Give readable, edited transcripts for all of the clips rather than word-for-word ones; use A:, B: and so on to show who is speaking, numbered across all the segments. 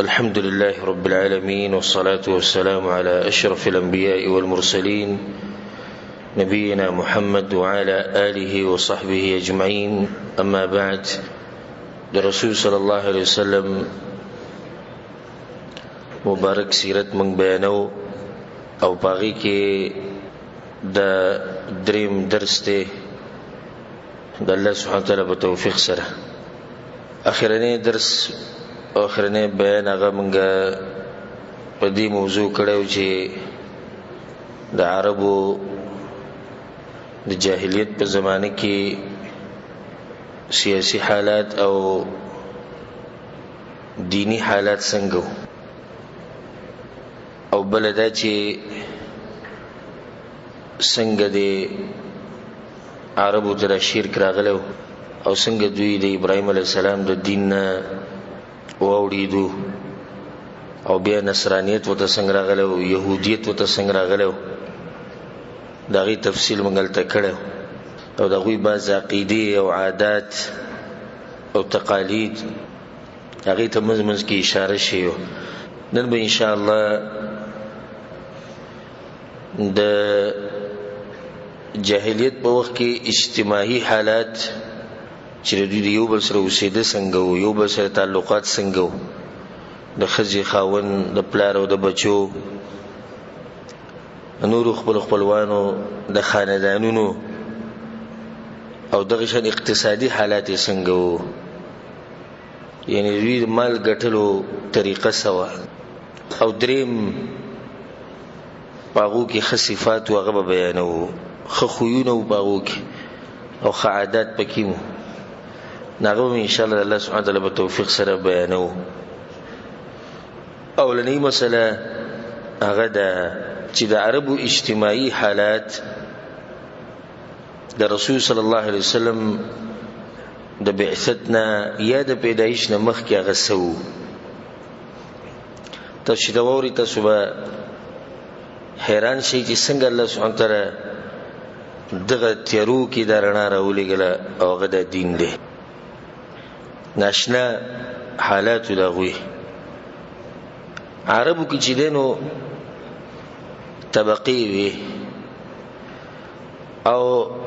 A: الحمد لله رب العالمين والصلاة والسلام على أشرف الأنبياء والمرسلين نبينا محمد وعلى آله وصحبه أجمعين. أما بعد، الرسول صلى الله عليه وسلم مبارک سیرت من بیانو او باغی کې دا دریم درس ته د الله سبحانه وتعالى په توفیق سره اخرنی درس او اخرنی بیان هغه مونږه په دې موضوع کړو چې د عربو د جاهلیت په زمانه کې سیاسي حالات او دینی حالات څنګه او بلدا چې څنګه د عربو تر شرک راغلو او څنګه دوی د ابراهيم عليه السلام د دین واوړېدو او بیا نصرانیت وته څنګه راغلو، يهودیت وته څنګه راغلو، دا غي تفصیل مونږه کړو او دا غوي بعض عقیده او عادات او تقالید هغه ته مزمنځ کې اشاره شیو. نن به ان شاء الله د جاهلیت په وخت کې اجتماعي حالات چې دوی یو بل سره اوسېده څنګه وو، یو بل سره تعلقات څنګه وو، د ښځې خاوند د پلار او د بچو نورو خپلوانو د خاندانونو او دغه شان اقتصادي حالات څنګه وو، یعنی دوی مال ګټلو طریقه سوا او دریم باغو کې خصيفات او غو بیانو خخویونه او باغو کې او عادات پکې مو ناغو ان شاء الله الله سبحانه وتعالى بتوفیق سره بیانو. اولنی مسله هغه د چې د عربو اجتماعي حالات د رسول صلی الله علیه وسلم د بعثتنا یا د پیدایش نه مخکې هغه سو تاسو دا ووري تاسو به حیران شئ چې څنګه الله سبحانه وتعالى دغه تیارو کې د رڼا راولېږله او هغه د دین دی. ناشنا حالات دغوی عربو کې چې دینو طبقې وي او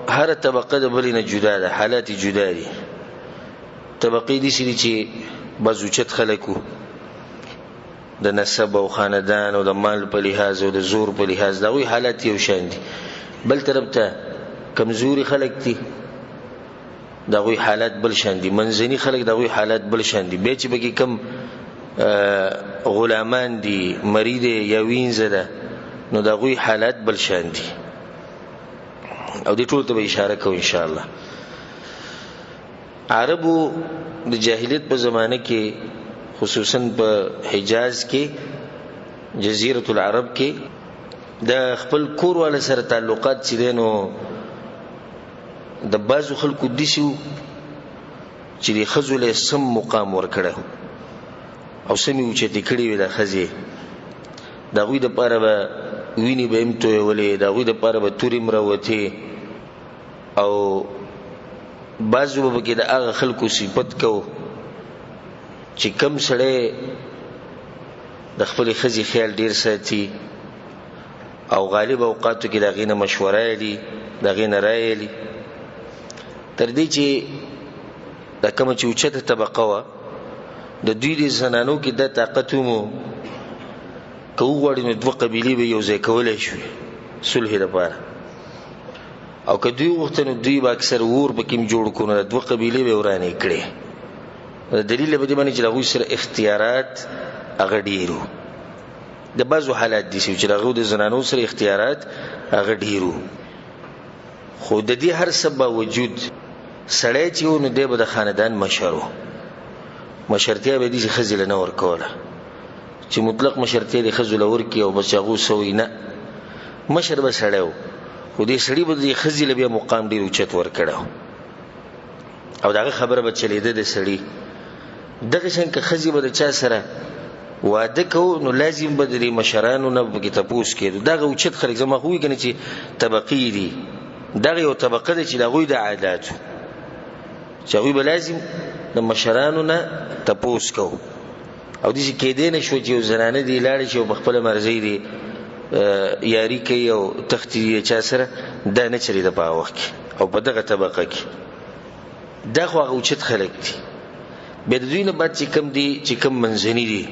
A: هر طبقه د بلې نه جدا ده، حالات جدا دي. طبقې دي چې بازوچت خلکو د نسب او خاندان او د مال په لحاظ او د زور په لحاظ دغوی حالات یو شان دي. بل طرف ته کمزوري خلک دي دغوی حالات بل شان دي، منځني خلک دغوی حالات بل شان دي. به چې بګي کم غلامان دي، مرید یا وینځه ده، نو دغوی حالات بل شان دي او دې ټول ته به اشاره کوو ان شاء الله. عربو د جاهلیت په زمانه کې خصوصا په حجاز کې جزیرة العرب کې د خپل کور والا سره تعلقات چې دینو د بازو خلکو دیسو چې د خزو له سم مقام ورکړه او سمي اوچتې کړې وي د خزې دغوی د پاره به ویني به امتو ولې دغوی د پاره به توري مروته او بازو به کې د هغه خلکو صفت کو چې کم سړی د خپل خزې خیال ډیر ساتي او غالب اوقاتو کې دغه نه مشوره لري، دغه نه رائے لري، تر دې چې د کوم چې اوچته طبقه وا د دوی د زنانو کې د طاقت مو کوغړې نو دوه قبيلې به یو ځای کولای شي صلح لپاره او که دوی وخت نو دوی به اکثر ور بکیم جوړ کونه دوه قبيلې به ورانه کړي. دلیل به دې باندې چې هغه سره اختیارات هغه ډیرو د بعضو حالات دي چې هغه د زنانو سره اختیارات هغه ډیرو، خو د دې هر سبب وجود سړی چې نو دی به د خاندان مشرتیا به دي چې خزل نه ورکوله چې مطلق مشرتیا د خزل ورکی او بس هغه سوی نه مشر به سړیو، خو دې سړی به د خزل بیا مقام ډیر اوچت ورکړو او دغه خبره به چلیده د سړی دغه څنګه خزي به د چا سره واده کو نو لازم به د مشرانو نه به تاسو کېدو دغه اوچت خلک زما خو کنه چې طبقې دي دغه یو طبقه ده چې دغه د عادت چې هغه به لازم د مشرانو نه تاسو کو او دې کېدې نه شو چې یو زنانه دی لاړ شي او په خپل مرزي دی یاری کوي او تختی چا سره دا نه چری د په وخت او په دغه طبقه کې دا خو اوچت خلک دي. به د دوی نه بعد چې کم دي چې کم منځني دي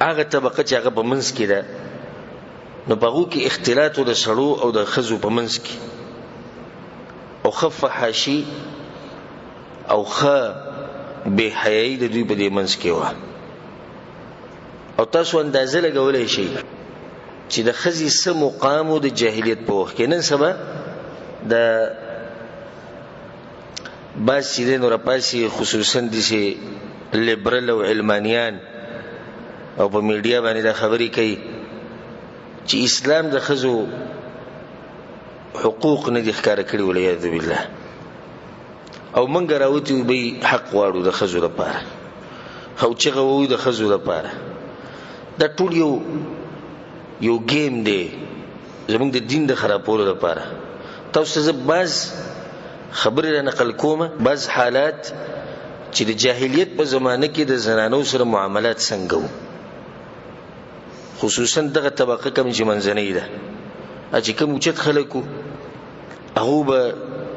A: هغه طبقه چې هغه په منځ کې ده نو په هغو کې اختلاط د سړو او د ښځو په منځ کې او خف حاشي او خ بے حیائی د دوی په دې منځ کې وه. او تاسو اندازه لګولی شئ چې د ښځې څه مقام و د جاهلیت په وخت کې. نن سبا د بعض چې دی نو راپاسي خصوصا داسې لیبرل او علمانیان او په میډیا باندې دا خبرې کوي چې اسلام د ښځو حقوق نه دي ښکاره کړي والعیاذ بالله او موږ راوتي وو حق غواړو د ښځو لپاره او چغه وو د ښځو لپاره. دا ټول یو گیم دی زموږ د دین د خرابولو لپاره. تاسو زه بعض خبرې را نقل کوم بعض حالات چې د جاهلیت په زمانه کې د زنانو سره معاملات څنګه وو خصوصا دغه طبقه کوم چې منځنۍ ده چې کوم اوچت خلک وو هغه به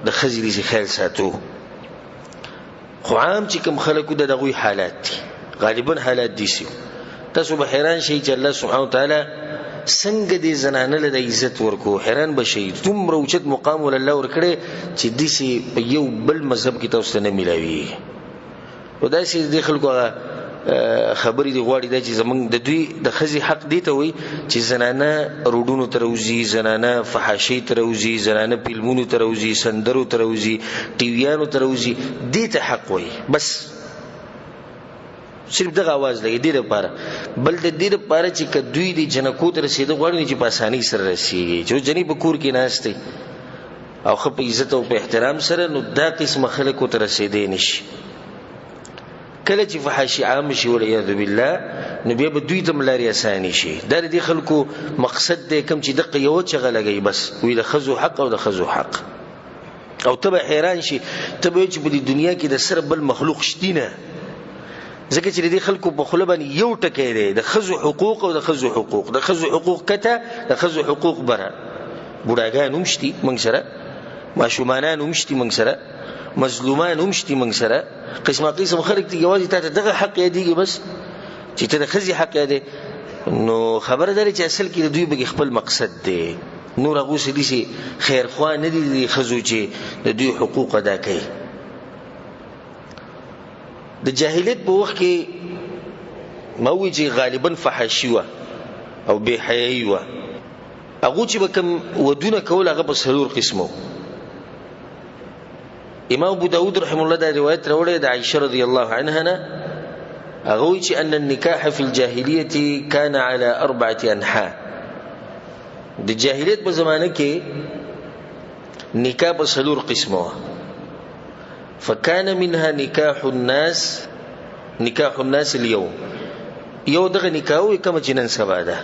A: د ښځې داسې خیال ساتو. خو عام چې کوم خلک وو د هغوی حالات دي غالبا حالات داسې وو. تاسو به حیران شئ چې الله سبحانه وتعالی څنګه دې زنانه له د عزت ورکو. حیران به شئ دومره اوچت مقام ول الله ورکړی چې داسې په یو بل مذهب کې تاسو ته نه میلاوي. او داسې دې خلکو هغه خبرې دی غواړي دا چې زمونږ د دوی د ښځې حق دی ته وایي چې زنانه روډونو ته راوځي زنانه فحاشۍ ته راوځي زنانه فلمونو ته راوځي سندرو ته راوځي ټیویانو ته راوځي دې ته حق وایي. بس صرف دغه आवाज لګي دې لپاره بل د دې لپاره چې که دوی د جنکو ته رسېدو غواړي چې په اسانۍ سره رسېږي چې جنې په کور کې ناست دی او ښه په عزت او په احترام سره نو دا قسمه خلکو ته رسېدی نشي. کله چې فحاشي عام شي والعیاذ بالله نو بیا به دوی ته لارې اسانې شي. دا د دې خلکو مقصد دی کوم چې دقه یوه چغه لګوي بس وي د ښځو حق او د ښځو حق. او ته به حیران شي ته به وایي چې په دې دنیا کې د سره بل مخلوق شتي نه ځکه چې د دې خلکو په خوله باندې یو ټکی دی د ښځو حقوق او د ښځو حقوق. د ښځو حقوق کته د ښځو حقوق بره بوډاګان هم شتي موږ سره ماشومانان هم شتي موږ سره مظلومان هم شتي موږ سره قسمه قسم خلک دي یوازې تا ته دغه حق یادېږي بس چې ته د ښځې حق یادې نو خبره دا چې اصل کې د دوی به خپل مقصد دی نور هغو څه داسې خیرخوا نه دي د ښځو چې د دوی حقوق ادا کوي. د جاهلیت په وخت کې ما وایي چې غالبا فحاشي وه او بې حیایي وه. هغو چې به کوم ودونه کول هغه په څلور قسمه. امام ابو داود رحمه الله دا روایت راوړی د عائشه رضی الله عنها نه هغه وایي چې ان النکاح فی الجاهلیة کان علی 4 انحاء. د جاهلیت په زمانه کې نکاح په څلور قسمه وه. فكان منها نكاح الناس اليوم یو دغه نکاح وي کوم چې نن سبا ده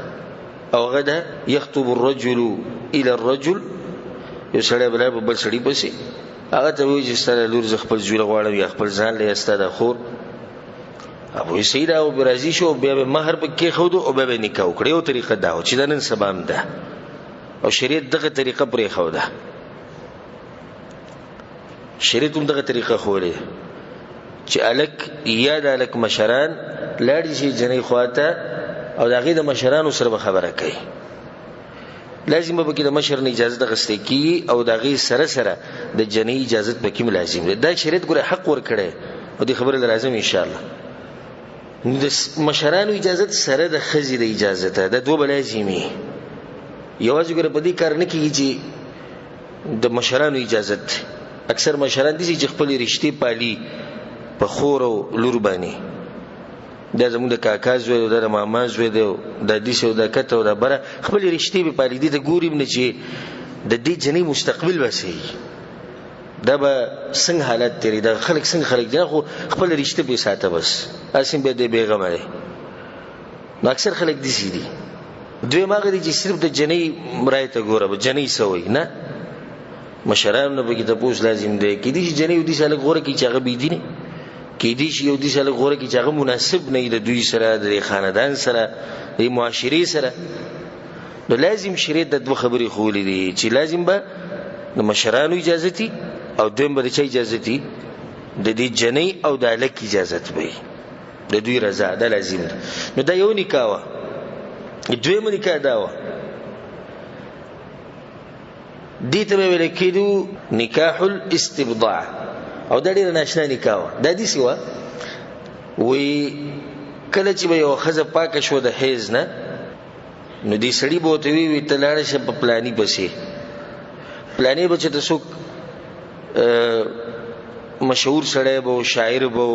A: او غدا يخطب الرجل الى الرجل یو سړی بل بل سړی پسې هغه ته وایي چې ستاسو لور ز خپل جوړه غواړم یا خپل ځان له ستاسو خور ابو سید او برازي شو بیا به مہر پکې خود او به نکاح وکړي او طریقه دا چې نن سبا هم ده او شریعت دغه طریقه پرې خو ده. شریعت هم دغه طریقه خولې چې الک یا د الک مشران لاړ شي جنې خواته او د هغې د مشرانو سره به خبره کوي. لازم به کې د مشر نه اجازه اخیستل کېږي او د هغې سره سره د جنې اجازت پکې هم لازم دی. دا شریعت ګوره حق ورکړی او دې خبره لازم انشاءالله د مشرانو اجازت سره د ښځې د اجازت دا دوه به لازمي. یوازې ګوره په دې کار نه کېږي چې د مشرانو اجازت اکثر مشران دي چې خپل رشتې پالي په خور او لور باندې دا زموږ د کاکا زوی او د ماما زوی دی د دې او د کته او د بره خپل رشتې به پالي دي ته ګوریم نه چې د دې جنې مستقبل وسي دا به څنګه حالت تیری دا خلک څنګه خلک دي خو خپل رشتې به ساته بس اسیم به دې بیغمه دي. نو اکثر خلک دي سي دي دوی ماغه دي چې صرف د جنې مرایته ګوره به جنې سوي نه مشران نه بګی ته پوس لازم دی کې دي چې جنې ودي سالک غوړه کې چې هغه بي دي نه کې کې دي شي یو دي سره غوړه کې چې هغه مناسب نه د دوی سره د خاندان سره د معاشري سره، نو لازم شریعت د دوه خبرې خولې دي چې لازم به د مشرانو اجازه تي او دویم به د چا اجازه تي د دې جنۍ او د الک اجازه وي د دوی رضا ده لازم ده. نو دا یو نکاح وا. دویم نکاح دا وا دې ته ویل کېدو نکاح الاستبضاع او دا ډېر ناشنا نکاح وا. دا دې سوا وی کله چې به یو خزه پاکه شو د حیض نه نو دې سړی به ته وی ته لاړ شه په پلاني بسې پلاني بچ ته څوک مشهور سړی به شاعر به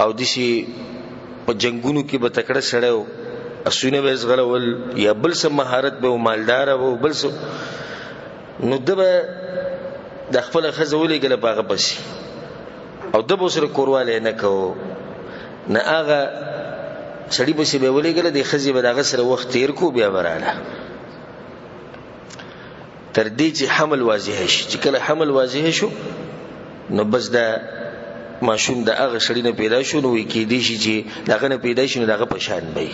A: او دسی په جنگونو کې به تکړه سړی اسونه به زغلول یا بل څه مهارت به مالدار او بل څه، نو دبه د خپل خزولې ګل باغه پسی او دبه سره کورواله نه کو نه هغه سړی به سی به ولې ګل د خزې به دغه سره وخت تیر کو بیا براله تر دې چې حمل واضح شي. چې کله حمل واضح شو نو بس دا ماشوم د هغه سړی نه پیدا شو نو کې دي شي چې دغه نه پیدا شي نو دغه پشان وي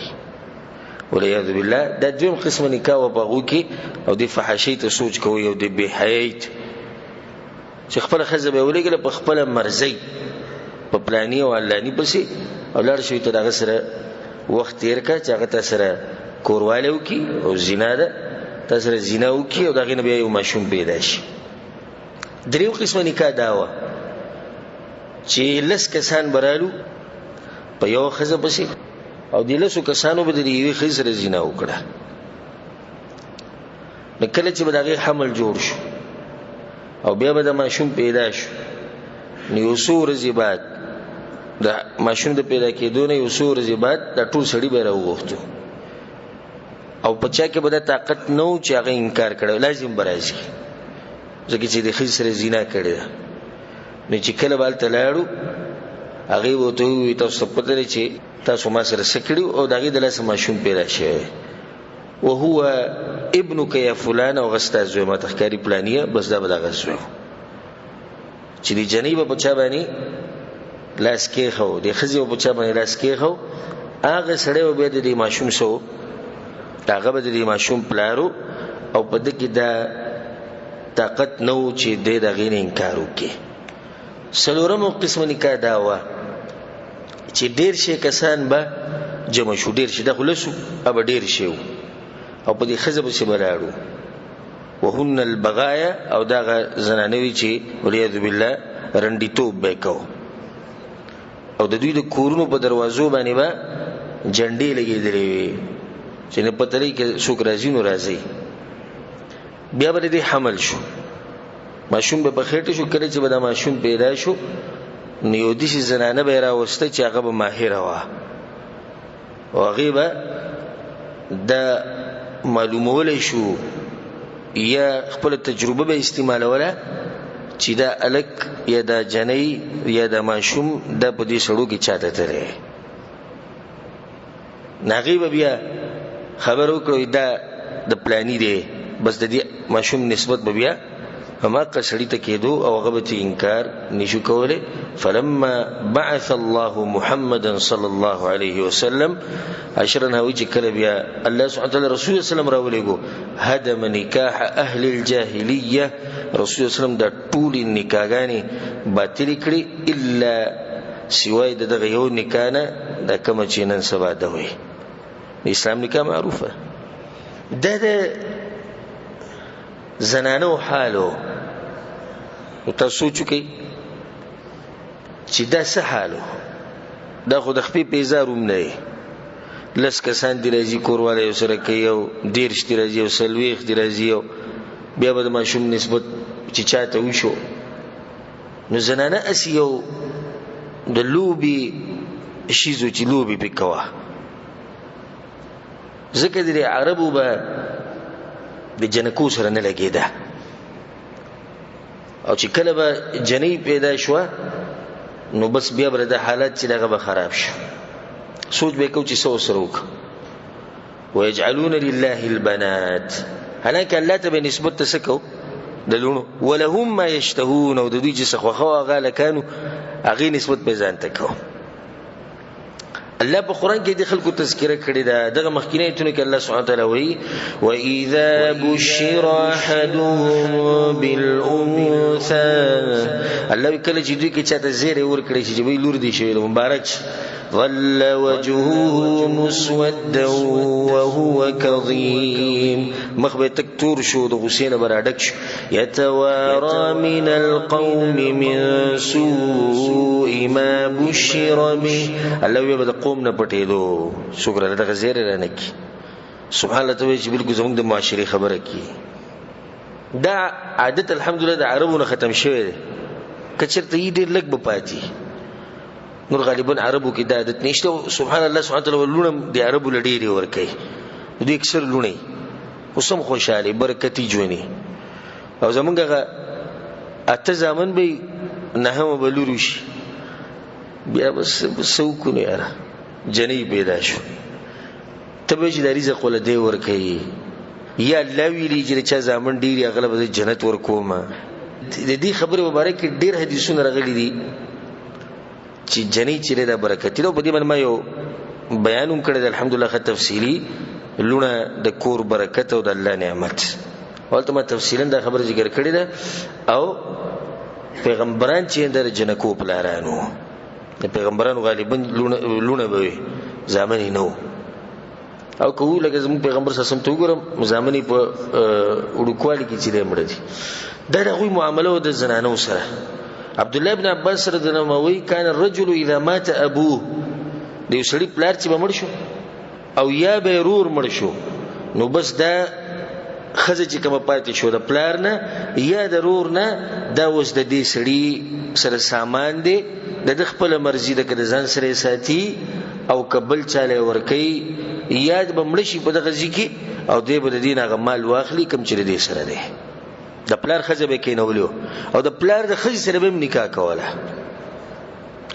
A: ولعیاذ بالله. دا دویم قسم نکاح او باغو کې او د فحاشۍ ته سوچ کوي او د بهایت چې خپل خزه به ولګل په خپل مرزي په پلاني او علاني پسې او لار شوی ته دغه سره وخت تیر کا چې هغه ته سره کورواله وکي او زنا ده ته سره زنا وکي او دغه نه بیا یو ماشوم پیدا شي. دریم قسم نکاح دا و چې لس کسان برالو په یو خزه پسې او د لسو کسانو به د یوې خزې سره زنا وکړه. نو کله چې به دغه حمل جوړ شو او بیا به د ماشوم پیدا شو نو یو څو ورځې بعد د ماشوم د پیدا کېدو نه یو څو ورځې بعد د ټول سړي به راوغوښتو او په چا کې به د طاقت نو چې هغه انکار کړي لازم براشي ځکه چې د خزې سره زنا کړې ده. نو چې کله بال تلاړو هغه وته وي تاسو په دې چې تاسو ما سره سکړو او دغه د لاس ماشوم پیدا شوی او هو ابنک یا فلان او غستا زوی ما تخکاری پلانیه بس دا به دغه زوی چې دی جنې په چا باندې لاس کې خو د خزي په چا باندې لاس کې خو هغه سړی به د ماشوم سو هغه به د ماشوم پلارو او په دې کې دا طاقت نو چې د دغه انکار وکړي. سلورم قسم نکاح دا و چې ډیر شي کسان به جمع شو ډیر شي د خلصو اب ډیر شي او په دې خزه به سبلاړو وهن البغايا او دا زنانوي چې وليذ بالله رندیتوب به کو او د دوی د کورونو په دروازو باندې با جنډې لګېدلې چې نه پته لري کې څوک راځي نو راځي. بیا به دې حمل شو ماشوم به بخېټه شو کله چې به دا ماشوم پیدا شو نو یو دې زنانه به راوسته چې هغه به ماهره وه او هغه به د معلومول شو یا خپل تجربه به استعمالوله چې دا الک یا دا جنۍ یا دا ماشوم د په دې سړو کې چاته ترې ناغي به بیا خبر وکړو دا د پلاني دی بس د دې ماشوم نسبت به بیا فما قصړی ته کېدو او هغه به انکار نشو کوله. فلما بعث الله محمدا صلى الله عليه وسلم عشرا هو چې کله بیا الله سبحانه وتعالى رسول صلی الله علیه وسلم هدم نکاح اهل الجاهلیه رسول صلی الله علیه وسلم د ټول نکاحګانی باطل کړي الا سوای دغه یو نکاح نه د کوم چې نن سبا ده وي اسلام نکاح معروفه ده زنانو حالو او تاسو چوکي چې دا څه حالو دا خو د خپې پیزاروم نه لس کسان دی راځي کورواله یو سره کوي او ډیر شتي راځي او سلويخ دی راځي او بیا به ماشوم نسبت چې چاته وشو نو زنانه اسیو د لوبي شیزو چې لوبي پکوا ځکه د عربو به د جنکو سره نه لګیدا او چې کله به جنې پیدا شو نو بس بیا بر د حالت چې دغه به خراب شو سوچ به کو چې سو سروک ويجعلون لله البنات هلاك الله ته به نسبت تسکو د لونو ولهم ما یشتهون او د دوی چې څه خوښه هغه لکانو هغې نسبت به ځان ته کوو. الله په قرآن کې د خلکو تذکره کړې ده. دغه مخکینی ایتونو کې الله سبحانه وتعالی وایي وَإِذَا بُشِّرَ أَحَدُهُم بِالْأُنثَىٰ، الله کله چې دوی کې چاته زیری ورکړي چې وایي لور دي شوی مبارک ظل وجهه مسودا وهو كظيم، مخ به تک تور شو د غصې نه براډک شو. يتوارى من القوم من سوء ما بشر به، الله وی به د قوم نه پټېدو شکر دغه زیری رانه کی. سبحان الله ته چې بالکل زموږ د معاشري خبره کی. دا عادت الحمدلله د عربونو ختم شوی دی، کچرته یې ډېر لږ به پاتې. نور غالبا عربو کې دا عادت نشته. سبحان الله سبحانه وتعالی لونه د عربو لډيري ور کوي، دوی اکثر لونه وسم خوشاله برکتی ژوندې. او زمونږ اته ځامن به نه هم بلوروش بیا بس سوکو نه یاره جنې پیدا شو. تبه چې د رزق ول دی ور کوي یا الله ویلي چې چا ځامن ډیری اغلب د جنت ور کومه. د دې خبره مبارک ډیر حدیثونه راغلي دي چې جنې چې د برکت له په دې باندې ما یو بیانوم کړی الحمدلله خه تفصیلی لونه د کور برکت او د الله نعمت ولته ما تفصیلا دا خبره ذکر کړی ده. او پیغمبران چې د جنکو پلارانو د پیغمبرانو غالبا لونه به ځامن نو او کوو لکه زموږ پیغمبر سم ته وګورم ځامن په وړوکوالي کې چې مړ دي. دا د غوي معاملو د زنانو سره. عبد الله ابن عباس رضی الله عنه وی کان الرجل اذا مات ابوه، د سړي پلار چې مړ شو او یا به رور مړ شو نو بس دا خزه چې کوم پاتې شو د پلار نه یا د رور نه دا اوس د دې سړي سره سامان دی د خپل مرزي د کده ځان سره ساتي او قبل چاله ورکی یا د مړ شي په دغه ځکه او دې بل دین هغه مال واخلي کم چې دې سره دی. د پلار خزه به کینولو او د پلار د خزه سره به نکاح کوله،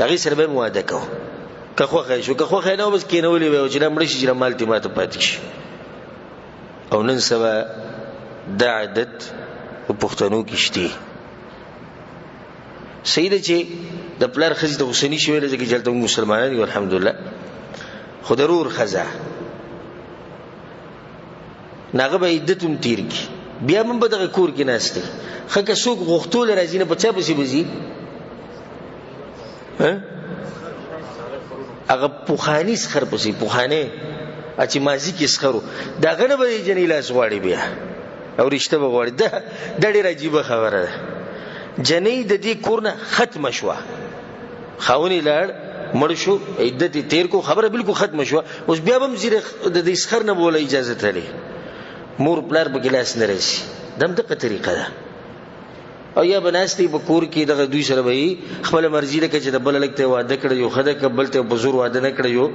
A: هغه سره به مواده کو که خوخه شو که خوخه نه بس کینولې و چې مړ شي چې مال تی ماته پاتې شي. او نن سبا د عادت په پښتنو کې شته سیده چې د پلار خزه د حسینی شویل چې جلته مسلمانان یو الحمدلله خو ضرور خزه ناغه به عدتم تیر کی بیا من به دغه کور کې ناشته خکه څوک غوښتول راځي نه پچا پسی بزي هغه پوخانی سخر پسی پوخانه اچي مازی کې سخرو دا غنه به جنې لاس غواړي بیا او رښتیا به غواړي. دا ډېر عجیب خبره ده. جنې د دې کور نه ختم شوه، خاوني لاړ مړ شو عدت تیر کو خبره بالکل ختم شوه. اوس بیا هم زیره د دې سخر نه بوله اجازه تلې مور پلار به ګلاس نه راشي دم دغه طریقه ده. او یا بناستي په کور کې دغه دوی سره به خپل مرزي لکه چې د بل لکته واده کړ یو خدای کبل ته بزرګ واده نه کړ یو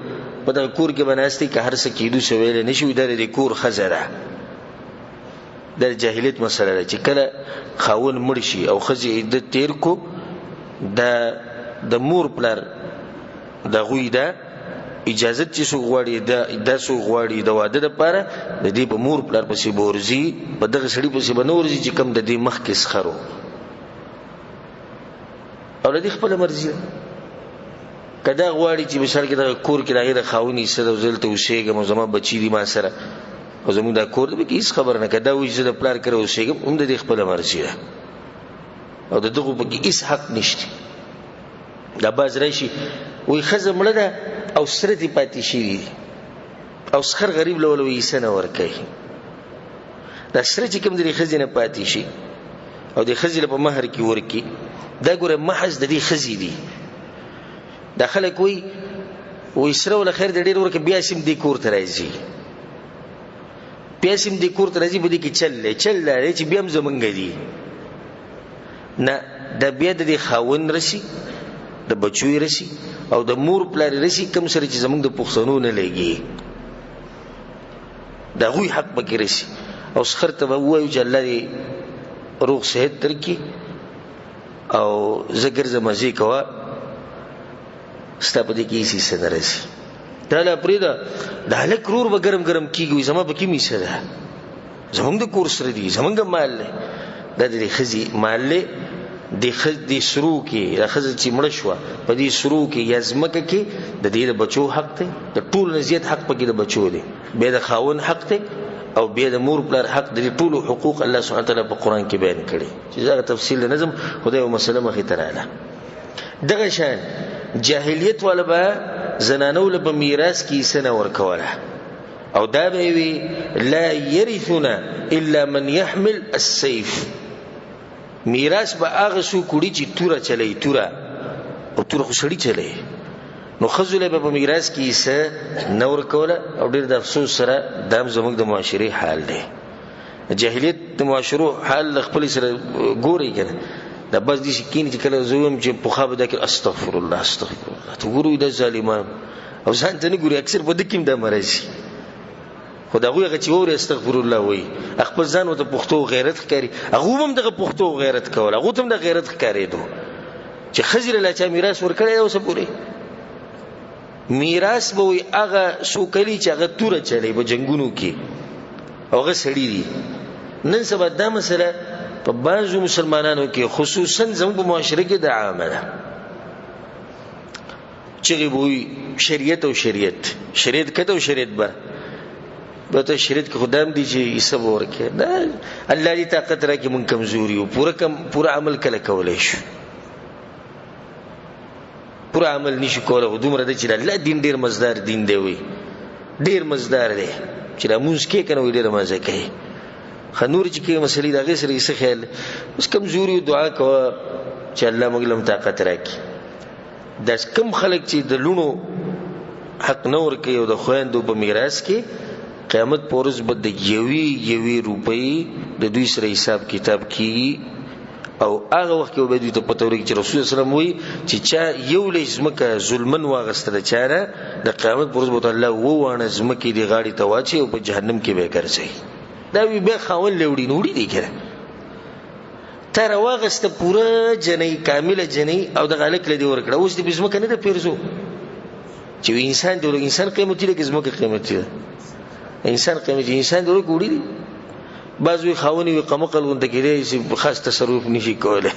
A: په دغه کور کې بناستي که هر څه کېدو سویل نشو د کور خزره د جاهلیت مسله ده چې کله خاون مړ شي او خزي عدت تیر کو د مور پلار د غوی ده اجازه چې سو غواړي د سو غواړي د واده لپاره د دې په مور پلار پسې بورزي په دغه سړي پسې بنورزي چې کم د دې مخ کې سخرو او د دې خپل مرزي کدا غواړي چې مثال کې د کور کې دغه خاوني سره وزلته وشيګم زما بچی دي ما سره او زموږ د کور د هیڅ خبر نه کدا وې چې د پلار کړو وشيګم هم د دې خپل مرزي او دغه په کې هیڅ حق نشته. دا باز راشي وې خزه مړه ده او سره دې پاتې شي او سخر غریب له ولوي سنه ور کوي. دا سره چې کوم دې خزینه پاتې شي او دې خزینه په مہر کې ورکی دا ګوره محض د دې خزي دي. داخله کوي وې سره ول خیر دې ډیر ورکه بیا سیم دې کور ته راځي بیا سیم دې کور ته راځي بده کې چل لري چې بیا هم زمونږ دي نه د بیا د خاون رسی د بچوي رسی او د مور پلار رسی کم سره چې زمونږ د پښتنو نه لګي دا غوي حق پکې رسی او سخر ته وایو چې الله دې روغ صحت ترکی او زګر زمزي کوا ستاپدې کې هیڅ څه نه رسی. دا لا پریدا دا لک رور به ګرم کیږي زما به کې میسه ده زمونږ د کور سره دي زمونږ مال نه دا د ښځې مال دی. د سرو کې د ښځه چې مړه شوه په دې سرو کې یا ځمکه کې د دې د بچو حق دی، د ټولو نه زیات حق پکې د بچو دی، بیا د خاوند حق دی او بیا د مور پلار حق. د ټولو حقوق الله سبحانه وتعالی په قرآن کې بیان کړي چې دا تفصیل د نظم خدای او مسله مخې ته رااله. دغه شان جاهلیت والا به زنانو له په میراث کې حصه نه ورکوله او دا به وي لا يرثون الا من يحمل السيف. میراث به هغه څوک وړي چې توره چلی، توره او توره خو سړي چلی. نو ښځو له به په میراث کې حصه نه ورکوله او ډېر د افسوس سره دا هم زموږ د معاشرې حال دی. جاهلیت د معاشرو حال خپل سره ګورئ که نه، دا بس داسې کښېني چې کله زه ویم چې پخوا به دا کې استغفر الله استغفر الله، ته ګورو دا ظالمان او ځان ته نه ګوري. اکثر په ده کې هم دا مرض خو د هغوی هغه چې واوري استغفر الله وایي خپل ځان ورته پښتو غیرت ښکاري. هغوی هم دغه پښتو غیرت کول، هغوی ته هم د غیرت ښکارېدو چې ښځې له چا میراث ورکړی دی اوسه پورې. میراث به وایي هغه څوک کوي چې هغه توره چلی په جنګونو کې او هغه سړي دي. نن سبا دا مسله په بعضو مسلمانانو کې خصوصا زموږ په معاشره کې دا عامه ده. چغې به وایي شریعت او شریعت، شریعت کده او شریعت بر بته شریعت کې خدام دی چې حساب ورکړي. دا الله دې طاقت راکړي مونږ کمزوري یو، پوره عمل کله کولای شو، پوره عمل نشو کولای. خو دومره ده چې الله دین ډېر مزدار دین دی، وي ډېر مزدار دی چې دا مونځ کې کنه وي ډېر مزه کوي. خنور چې کې مسلې د هغې سره یې څه خیال دی؟ اوس کمزوري دعا کوه چې الله موږ له طاقت راکړي. دا کم خلک چې د لوڼو حق نه ورکوي او د خویندو په میراث کې قیامت په ورځ به د یوې روپۍ د دوی سره حساب کتاب کیږي او هغه وخت کې به دوی ته پته ورکړي چې رسول الله صلی الله علیه وسلم وایي چې چا یو لږ ځمکه ظلمن واغسته د چا نه، د قیامت په ورځ به الله وواڼه ځمکې دې غاړې ته واچوي او په جهنم کې به یې ګرځوي. دا وي بیا خاوند له وړي نه وړي دی که نه، تا راواغسته پوره جنۍ کامله جنۍ او دغه هلک له دې ورکړه، اوس دې په ځمکه نه ده پېرزو چې انسان دی. انسان قیمتي دی که ځمکه قیمتي ده؟ انسان قیمتي، انسان دی ورکه وړي دي. بعض وی خاوني وي قمقل غونډه کېدی چې خاص تصرف نشي کولی،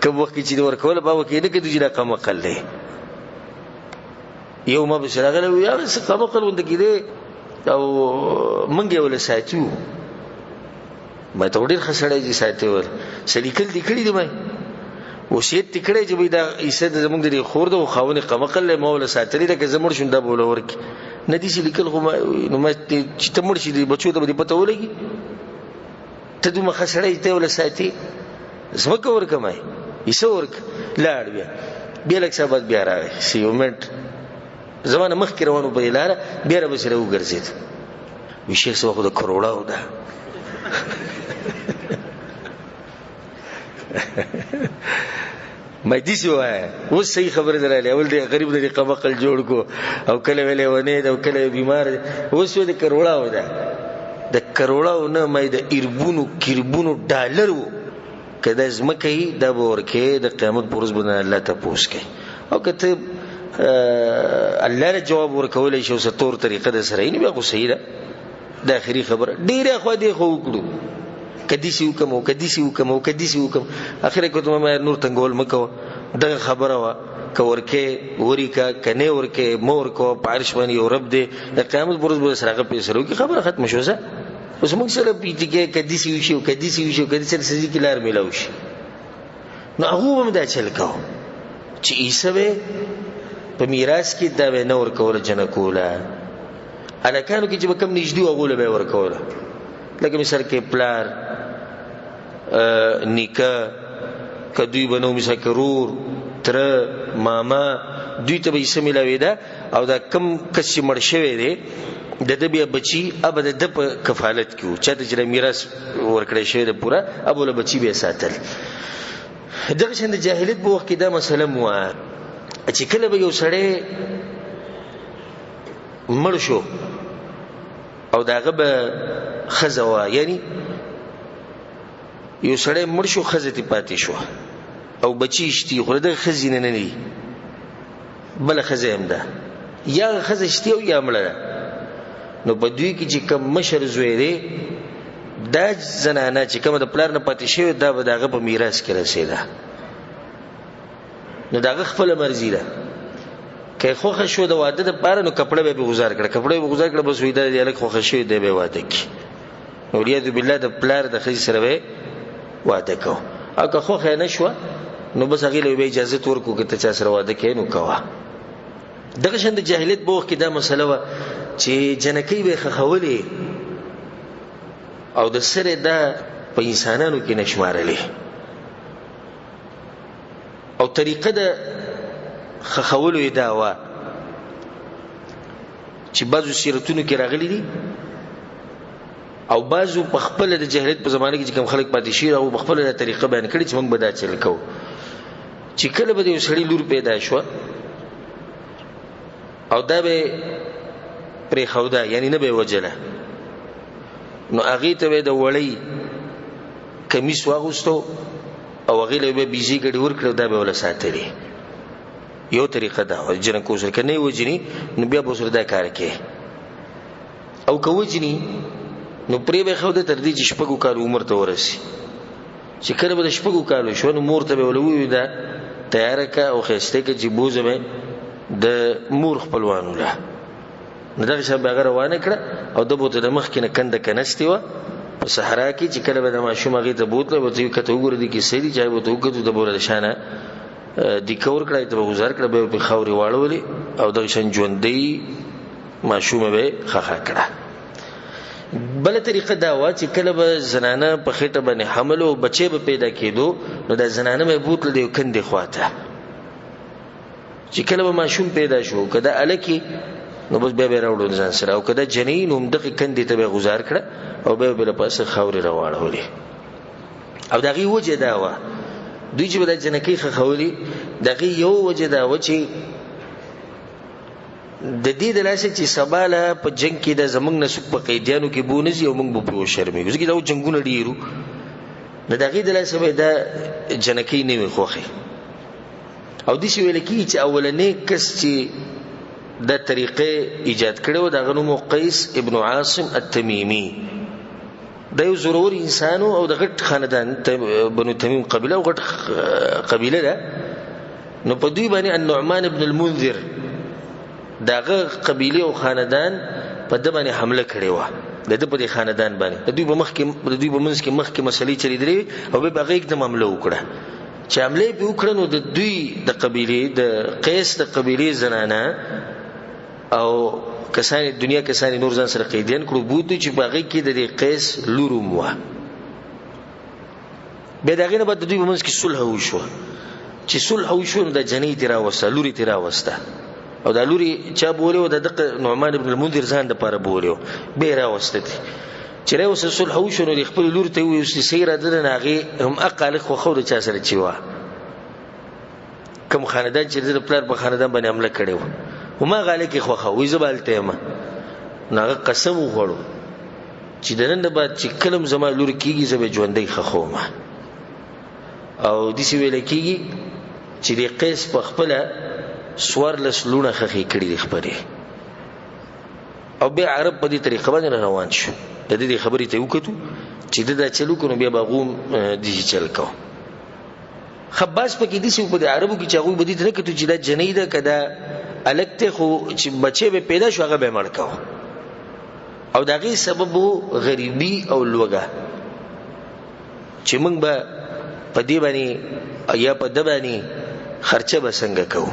A: کوم وخت کې چې ورکوله به وکړي نه کېدو چې دا قمقل دی. یو ما پسې راغلی وي یاره څه قمقل غونډه کېدی او موږ یې وله ساتي وو. ما ته ډېر ښه سړی چې ساتي ول څه لیکل دې کړي دي، ما وصیت دې کړی چې دا عیسه زموږ د خور ده او خاون قمقل دی، ما وله ساتلی ده که زه مړ شم دا به وله ورکړي. نه دې چې لیکل خو نو ما چې ته مړ شي بچو ته به دې پته ولګي، ته دومره ښه سړی ته وله ساتي، ځمکه ورکه ما عیسه ورکه. لاړ بیا لږ څه بعد بیا راغی سی یو منټ زما نه مخکې روانو په دې لاره، بیا رابسې راوګرځېد. وي شیخ صاحب خو د کروړاو ده ما دې وایه اوس صحیح خبره در راغلې. اول دې غریب دې قمقل جوړ کو او کله ویلې ونې ده او کله بیمار دی، اوس د کروړاو ده. د کروړاو نه ما د اربونو کربونو ډالر وو که دا ځمکه یي دا به ورکې د قیامت په ورځ به الله تپوس کوي. او که ته الله له جواب ورکولی شي او څه طور طریقه در سره یې نو بیا خو صحیح ده. د آخري خبره ډېرې خوا دې خو وکړو که داسې وکړم او که داسې وکړم او که داسې وکړم. اخر کې ته ما نور تنګول مه کوه، دغه خبره وه که ورکې ورکه که نه ورکې مه ورکوه. په عرش باندې یو رب دی، د قیامت په ورځ به سره هغه فیصله وکړي. خبره ختمه شوه. څه اوس موږ سره پیټکې که داسې وشي او که داسې وشي او که داسې سړي کې لار میلاو شي. نو هغوی به هم دا چل کوو چې عیسه به په میراث کې دا به نه ورکوله جنکوله. هلکانو کې چې به کم نږدې وو هغو له به یې ورکوله. لکه مثال کې پلار نیکه که دوی به نو مثال کې رور تره ماما دوی ته به حصه میلاوېده او دا کم کس چې مړ شوی دی د ده بیا بچي ابه د ده په کفالت کې وو. چاته چې میراث ورکړی شوی دی پوره ابه له بچي بیا ساتل. دغه شان د جاهلیت په وخت کې دا مسله م وه چې کله به یو سړی مړ شو او د هغه به ښځه وه، یعنی یو سړی مړ شو ښځه ترې پاتې شوه او بچي شتي خو د دغه ښځې نه نه دي، بله ښځه هم ده، یا هغه ښځه شتي او یا مړه ده. نو په دوی کې چې کوم مشر زوی دی دا زنانه چې کومه د پلار نه پاتې شوې دا به د هغه په میراث کې رسېده، نو د هغه خپله مرضي ده. که خوښه شو د واده دپاره نو کپړه به یې ګزار کړه، کپړه یې ګزار کړه، بس وایي دا د هلک خوښه شوې دی به یې واده کړي. نو والعیاذ بالله د پلار د ښځې سره به واده کو، او که خوښه یې نه شوه نو بس هغې له به اجازت ورکړو که ته چا سره واده کوې نو کوه. دغه شان د جاهلیت په وخت کې دا مسله وه چې جنکۍ به یې ښخولې او د سره دا په انسانانو کې نه شمارلې، او طریقه د خخولو یې دا وه چې بعضو سیرتونو کې راغلي دي او بعضو په خپله د جاهلیت په زمانه کې چې کوم خلک پاتې شي او په خپله دا طریقه بیان کړي چې موږ به دا چل کوو. چې کله به د یو سړي لور پیدا شوه او دا به پرېښوده، یعنی نه به یې وجله، نو هغې ته به د وړۍ کمیس واغوستو او هغې له به بیزې ګډې ورکړې او دا به وله ساتلې. یو طریقه دا وه جنکو سره، که نه یې وجني نو بیا به ورسره دا کار کوي، او که وجني نو پرې به یې ښوده تر دې چې 6 کالو عمر ته ورسي. چې کله به د 6 کالو شوه نو مور ته به یې وله ووایي دا تیاره که او ښایسته که چې بوزه به د مور خپلوانو له. نو دغه شان به هغه روانه کړه او ده به ورته د مخکې نه کنده کنستې وه په صحرا کې. چې کله به د ماشوم هغې ته بوتله به ورته کته وګوره دې کې څه دي، چا به ورته وکتو ته به ورله د شانه دیکه ورکړه، ته به ګزار کړه، بیا به پرې خاورې واړولې او دغه شان ژوندۍ ماشومه به یې ښخه کړه. بله طریقه دا وه چې کله به زنانه په خېټه باندې حمل او بچی به پیدا کېدو نو دا زنانه به یې بوتله د یو کندې خواته. چې کله به ماشوم پیدا شو که دا هلکې نو بس بیا به یې راوړو ځان سره، او که دا جنۍ نو همدغې کندې ته به یې ګزار کړه او بیا به یې له پاسه خاورې راواړولې. او د هغې وجه دا وه دوی چې به دا جنکۍ ښخولې د هغې یو وجه دا وه چې د دې د لاسه چې سبا له په جنګ کې دا زموږ نه څوک په قیدیانو کې بونځي او موږ به پرې وشرمېږو، ځکه دا جنګونه ډېرو، نو د هغې د لاسه به دا جنکۍ نه وي خوښې. او داسې ویل کېږي چې اولنی کس چې دا طریقې ایجاد کړی و د هغه نوم قیس ابن عاصم التمیمي. دا یو زورور انسان او د غټ خاندان بنو تمیم قبیله او غټ قبیله ده. نو په دوی باندې النعمان ابن المنذر د هغه قبیله او خاندان په ده باندې حمله کړې وه، د ده په دې خاندان باندې د دوی په منځ کې مخکې مسلې چلېدلې او بیا به هغه یکدم حمله وکړه. چې حمله یې پرې وکړه نو د دوی د قبیلې د قیس د قبیلې زنانه او کسان دنیا کسان نور ځان سره قیدیان کړو بوتو چې په هغې کې د دې قیس لور هم وه. بیا د هغې نه بعد د دوی په منځ کې صلح وشوه. چې صلح وشوه نو دا جنۍ ترې راوسته، لورې ترې راوسته، او دا لورې چا بولې و د دغه نعمان ابن المنذر ځان دپاره بولې و، بیا یې راوسته دي. چې راوسته صلح وشوه نو د خپلې لورې ته یې وویل چې صحیح راته ده، نو هغې هم هغه هلک خوښه د چا سره چې وه کوم خاندان چې د پلار په خاندان باندې حمله کړې وه هماغه هلک یې خوښه وایي زه به هلته یم. نو هغه قسم وخوړو چې د نن نه بعد چې کله هم زما لور کېږي زه به یې ژوندی ښخوم. او داسې ویلی کېږي چې د قیس په خپله 14 لوڼه ښخې کړي دي خپلې. او بیا عرب په دې طریقه باندې روان شو، د دې خبرې ته یې وکتو چې ده دا چل وکړو نو بیا به هغه هم داسې چل کو. خباس پکې داسې په د عربو کې چې هغوی به دې ته نه کتو چې دا جنۍ ده که دا هلک دی، خو چې بچی به پیدا شو هغه به یې مړ کو. او د هغې سبب و غریبي او لوږه، چې موږ به په دې باندې یا په ده باندې خرچه به څنګه کوو.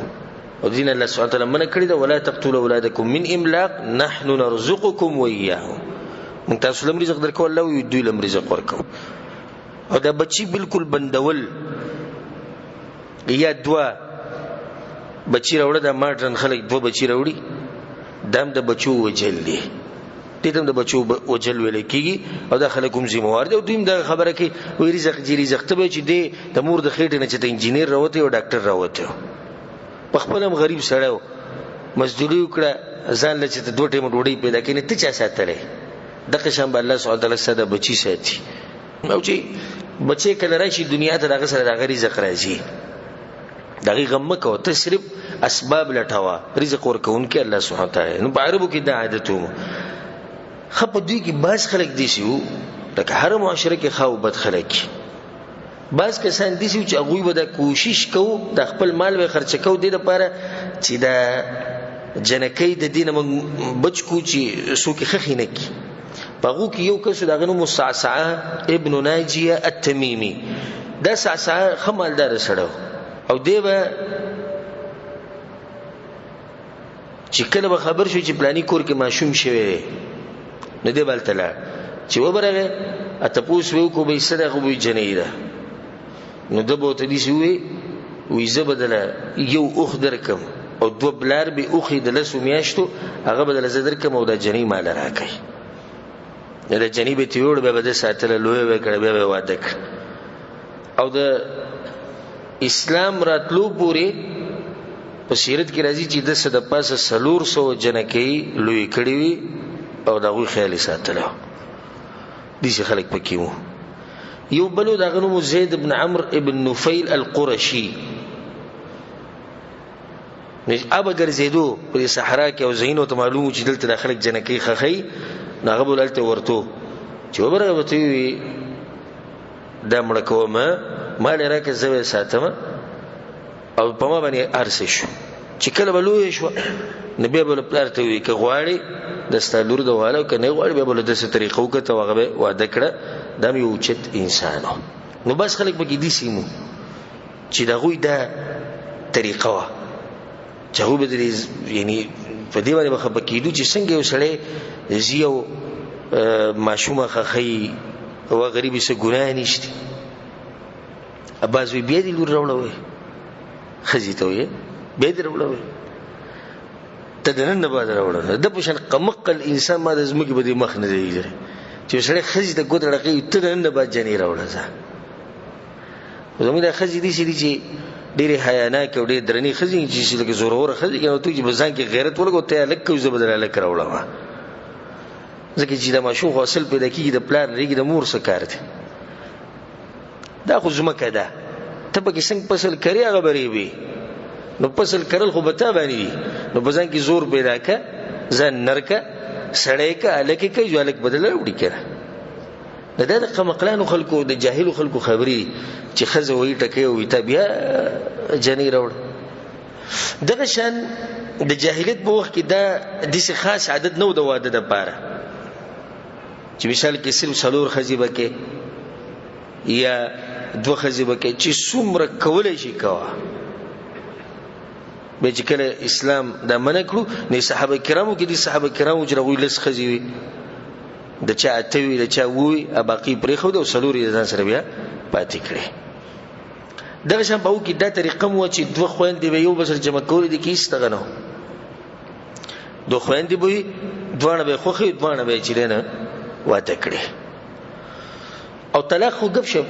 A: او دین الله سبحانه وتعالی منع کړی ده ولا تقتلوا اولادکم من املاق نحن نرزقکم وایاهم، موږ تاسو لم رزق درکو الله وي دوی لم رزق ورکو. او دا بچی بالکل بندول یا دوا بچی راوړه دا ماډرن خلک 2 بچی راوړي دام د بچو وجل دي، دې ته د بچو وجل ویل کېږي. او دا خلک هم ذمہوار دي. او دوی هم دا خبره کوي وایي رزق جي رزق ته به چې دی د مور د خېټې نه چې ته انجینر راوتی او ډاکټر راوتی په خپل هم غریب سړی و مزدوري وکړه ځان له چې ته 2 ټیمه ډوډۍ پیدا کړي نه ته چا ساتلی. دغه شان به الله سبحانه وتعالی ستا د بچي ساتي. او چې بچی کله راشي دنیا ته د هغه سره د هغه رزق راځي، د هغې غم مه کوه، ته صرف اسباب لټوه، رزق ورکوونکی الله سبحانه وتعالی. نو په عربو کې دا عادت و. ښه په دوی کې بعض خلک داسې وو لکه هر معاشره کې ښه او بد خلک بعض کسان دي چې هغوی به د کوشش کوو د خپل مال به خرچ کوو دې لپاره چې د جنکۍ د دینه موږ بچ کو چې څوک خخې نه کړي په هغو کې یو کس د هغه نوم صعصعه ابن ناجیه التمیمي دا صعصعه ښه مالداره سړی او دی به چې کله به خبر شو چې پلاني کور کې ماشوم شوی دی نو دی به هلته لاړ چې وبرغی تپوس به وکړو به یې څه ده خو به یې جنۍ ده نو ده به ورته داسې ووایي زه به دله یو اوښ درکم او 2 بلار به اوښې د 10 میاشتو هغه به دله زه درکم او دا جنۍ ماله راکوي د جنۍ به ترې وړ بیا به ده ساتله لویه به یې کړه بیا به یې واده کړه او د اسلام راتلو پورې په سیرت کې راځي چې د څه د پاسه 400 جنکۍ لوی کړي وي او د هغوی خیال یې ساتلی و داسې خلک پکې وو یو بل د هغه نوم زید بن عمرو ابن نفیل القرشي ابه ګرځېدو په دې صحرا کې او ځایونو ته معلوم و چې دلته د خلک جنکۍ خښوي نو هغه به هلته ورتو چې وبرغه به ته ووایي دا مړه کومه ما دې راکړه زه به یې ساتمه او په ما باندې هر څه شو چې کله به لویه شوه نو بیا به له پلار ته ووایي که غواړې د ستا لور د واله او که نه غواړې بیا به له داسې طریقه وکړه او هغه به واده کړه دا یو اوچت انسان و نو بس خلک پکې داسې وو چې د هغوی دا طریقه وه چې هغوی به یعنې په دې باندې به خفه کېدو چې څنګه یو سړی ځي او ماشومه خښوي او غریب یې څه ګناه نشته بعض وایي بیا دې لور راوړه ښځې ته وایي بیا دې راوړه ته د نن نه بعد راوړه د په شان قمقل انسان ما د ځمکې په دې مخ نه دی لیدلی چې سړی ښځې ته ګوته ړقوي ته د نن نه بعد جنۍ راوړه ځه زموږ دا ښځې داسې دي چې ډېرې حیاناکې او ډېرې درنې ښځې چې لکه زوروره ښځې نو ته چې په ځان کې غیرت ولګو ته یې هلک کوي زه به در هلک راوړم ځکه چې دا ماشوم خو اصل پیدا کېږي د پلار نه د مور څه کار دی دا خو ځمکه ده ته پکې څنګه فصل کرې هغه به ریبې نو فصل کرل خو به تا باندې دي نو په ځان کې زور پیدا که ځان نر که سړی که هلک یې کوي جو هلک به دله راوړي که نه دا د قمقلانو خلکو د جاهلو خلکو خبرې چې ښځه وایي ټکۍ وایي تا بیا جنۍ راوړه دغه شان د جاهلیت په وخت کې دا داسې خاص عادت نه و د واده دپاره چې مثال کې صرف 4 ښځې به کې یا 2 ښځې به کې چې څومره کولی شي کوه بیا چې کله اسلام دا منع کړو نو صحابه کرامو کې دي صحابه کرامو چې هغوی 10 ښځې وي د چا 8 وي د چا 7 وي باقي پرېښود او 4 یې ځان سره بیا پاتې کړې دغه شان په هغو کې دا طریقه مو چې 2 خویندې به یو بل سره جمع کولې دي کې هېڅ دغه نه و 2 خویندې به وي دواړه به یې خوښې وي دواړه به یې چې دی نه واده کړې او طلاق خو ګپ شپ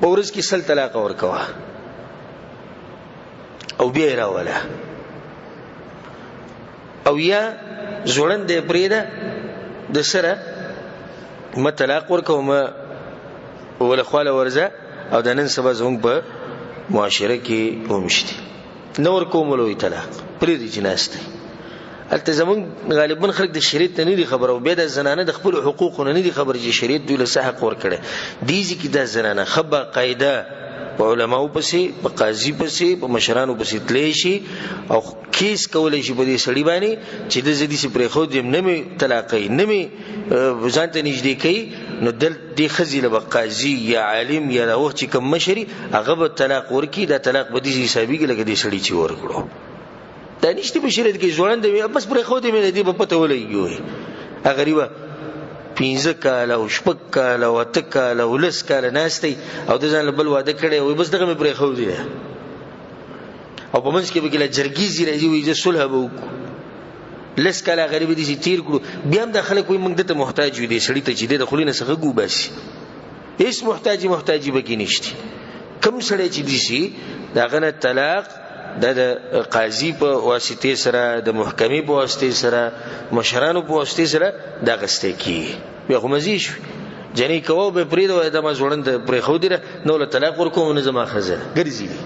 A: په ورځ کې 100 طلاق ورکوه او بیا یې راوله او یا ځوړند یې پرېږده د سره ما طلاق ورکوه ما وله خواله ورځه او د نن سبا زموږ په معاشره کې هم شته نه ورکوم ولوی طلاق پرېږدي چې ناست دی هلته زموږ غالبا خلک د شریعت نه نه دي خبر او بیا د زنانه د خپلو حقوقو نه نه دي خبر چې شریعت دوی له څه حق ورکړی دې ځای کې دا زنانه ښه باقاعده په علماو پسې په قاضي پسې په مشرانو پسې تللی شي او کیس کولی شي په دې سړي باندې چې د زه داسې پرېښود یم نه مې طلاقوي نه مې ځان ته نږدې کوي نو دې ښځې له به قاضي یا عالم یا د وخت چې کوم مشري هغه به طلاق ورکړي دا طلاق به داسې حسابېږي لکه دې سړي چې ورکړو دا نشته په شریعت کې ځوړند وي بس پرېښود یې مې د دې به پته ولګي هغه غریبه 15 کاله او 6 کاله او 8 کاله او 10 کاله ناست دی او د ځان له بل واده کړی وي بس دغه مې پرېښودی دی او په منځ کې به کې له جرګې ځي راځي وایي زه صلح به وکړو 10 کاله غریبې داسې تېر کړو بیا هم دا خلک وایي موږ دته محتاج یو دې سړي ته چې دی د خولې نه څه غږ وباسي هېڅ محتاجي به کې نشته کوم سړی چې داسې د هغه نه طلاق دا د قاضي په واسطې سره د محکمې په واسطې سره مشرانو په واسطې سره دا اخیستی کېږي بیا خو مزې شوي جنۍ کوه به یې پرېږده وایه دا ما ځوړند پرېښودی ده نو له طلاق ورکوم نه زما ښځه ده ګرځي دي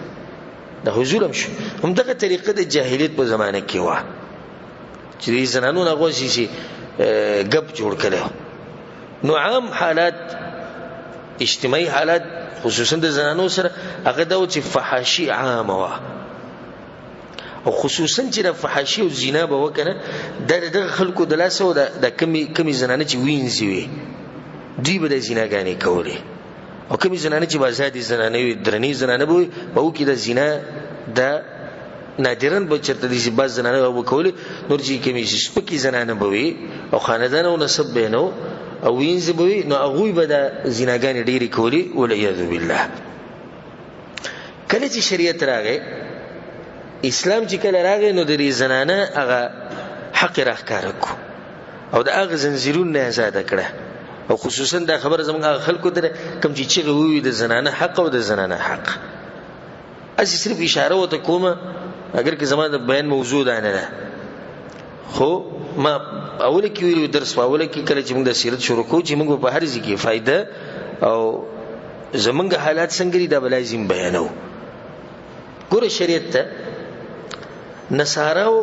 A: دا خو ظلم شو همدغه طریقه د جاهلیت په زمانه کې وه چې د زنانو نه غوښې چې ګپ جوړ کړی نو عام حالات اجتماعي حالات خصوصا د زنانو سره هغه دا چې فحاشي عامه وا او خصوصا چې د فحاشي او زنا به وکنه د خلکو د لاسو د کمی زنانه چې وینځي وي دوی به د زناګانې کولې او کمی زنانه چې بازادي زنانه وي درنی زنانه به او کې د زنا د نادرن به چرته دي باز زنانه به کولې نور چې کمی سپکی زنانه به وي او خاندان او نسب به نو او وینځي به وي نو هغه به د زناګانې ډېری کولې ولعیاذ بالله. کله چې شریعت راغی اسلام چې کله راغی نو د زنانه هغه حق راښکاره کو او د هغه زنجیرونه آزاد کړه او خصوصا دا خبره زموږ خلکو ته کوم چې چغه وي د زنانه حق او د زنانه حق اسی صرف اشاره وته کومه اگر که زموږ د بیان موضوع ده نه خو ما اوله کې ویلو درس اوله کې کله چې موږ د سیرت شروع کوو چې موږ په هر ځای کې فائدہ او زمونږ حالات څنګه دي دا لازم بیانو. ګوره شریعت ته نصاراو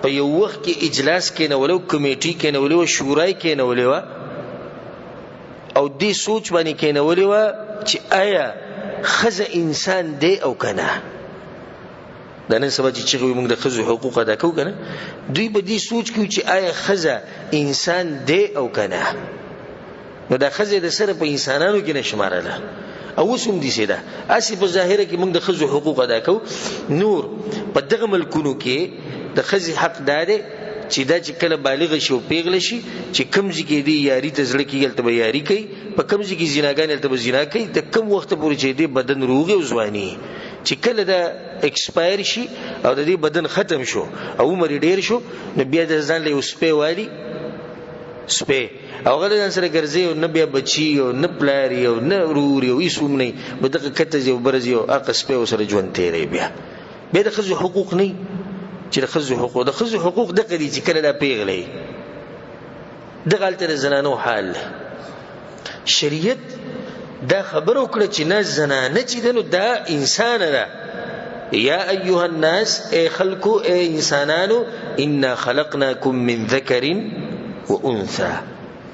A: په یو وخت کې اجلاس کې نه ولو کمیټي کې نه ولو شورای کې نه ولو او دې سوچ باندې کې نه ولو چې آیا خزه انسان دی او کنه دا نن سبا چې موږ د خزو حقوق ادا کوو کنه دوی به دې سوچ کوي چې آیا خزه انسان دی او کنه نو دا خزه د سره په انسانانو کې نشمارله او وسوم دي سیده اسی په ظاهره کې موږ د خزو حقوق ادا کوو نور په دغه ملکونو کې د خزي حق داده چې دا چې کله بالغ شي او پیغله شي چې کمزې کې دی یاري ته زړه کې یلته یاري کوي په کمزې کې زناګان یلته زنا کوي د کم وخت پورې چې دی بدن روغ او ځواني چې کله دا ایکسپایر شي او د دې بدن ختم شو او عمر ډیر شو نو بیا د ځان له اوسپې والی سپې او غل ځان سره ګرځي او نه بیا بچي او نه پلاری او نه وروري او هیڅوم نه بدغه کته جو برزي او اقص په سره ژوند تیرې بیا د خزو حقوق نه چې د خزو حقوق د قدي چې کله دا پیغلې د غلطه زنانو حال شریعت دا خبر وکړه چې نه زنانه چې دنو دا انسان ده یا ایها الناس ای خلقو ای انسانانو انا خلقناکم من ذکر و انثى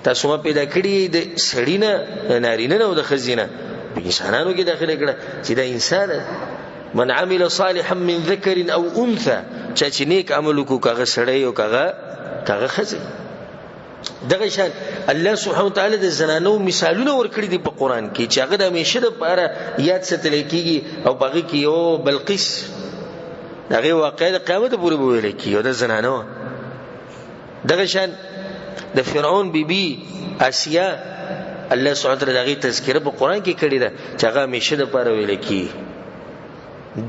A: تاسو ما پیدا کړی د سړینه نارینه نو د خزینه په انسانانو کې داخله کړه چې دا انسان من عمل صالحا من ذکر او انثى چې نیک عمل کو کاغه سړی او کاغه خزی دغه شان الله سبحانه وتعالى د زنانو مثالونه ورکړي دي په قران کې چې هغه د همیشه لپاره یاد ستل کیږي او باغی کې یو بلقیس دغه واقعه د قیامت پورې ویل کیږي او د زنانو دغه شان د فرعون بیبي آسیا الله سبحانه وتعالى دغه تذکره په قران کې کړی ده چې هغه همیشه لپاره ویل کیږي.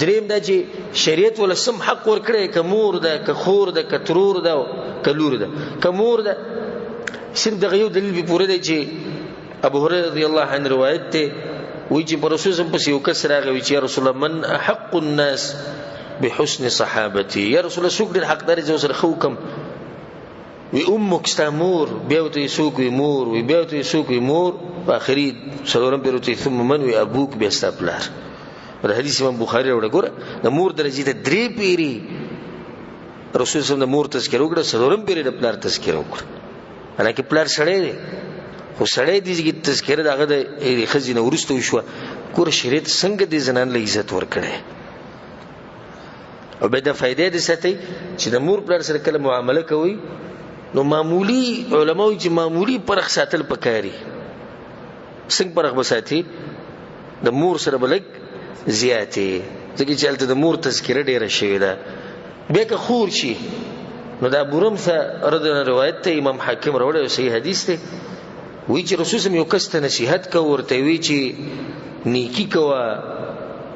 A: دریم دا چې شریعت ول سم حق ورکړي کمور ده کخور ده کترور ده کلور ده کمور ده صرف دغه یو دلیل به پوره دی چې ابو هريره رضی الله عنه روایت ته وی چې رسول الله پس یو کس راغی چې رسول الله من حق الناس بحسن صحابتي یا رسول الله شکر حق دار جو سره خو کم وی امک استامور بیاوته سوق وی مور وی بیاوته سوق وی مور په اخري سلام پیروتی ثم من وی ابوک بیاستپلار د حدیث امام بخاری وروړه ګوره د مور درجه ته درې پیری رسول الله د مور تذکر وکړه سلام پیری د پلار تذکر وکړه حالانکه پلار سړی دی خو سړی دی چې تذکر دغه د خزینه ورسته شو ګوره شریعت څنګه د زنان له عزت ورکړي او به د فائدې د ساتي چې د مور پلار سره کله معامله کوي نو معمولی علماء چې معمولی پرخ ساتل پکاري څنګه پرخ بساتي د مور سره بلک زیاتې ځکه چې الته د مور تذکره ډیره شوی ده بیا که خور شي نو دا بورم څه رده روایت ته امام حاکم راوړی صحیح حدیث ته وی چې رسول الله یو کس ته نصیحت کو ورته وی چې نیکی کوه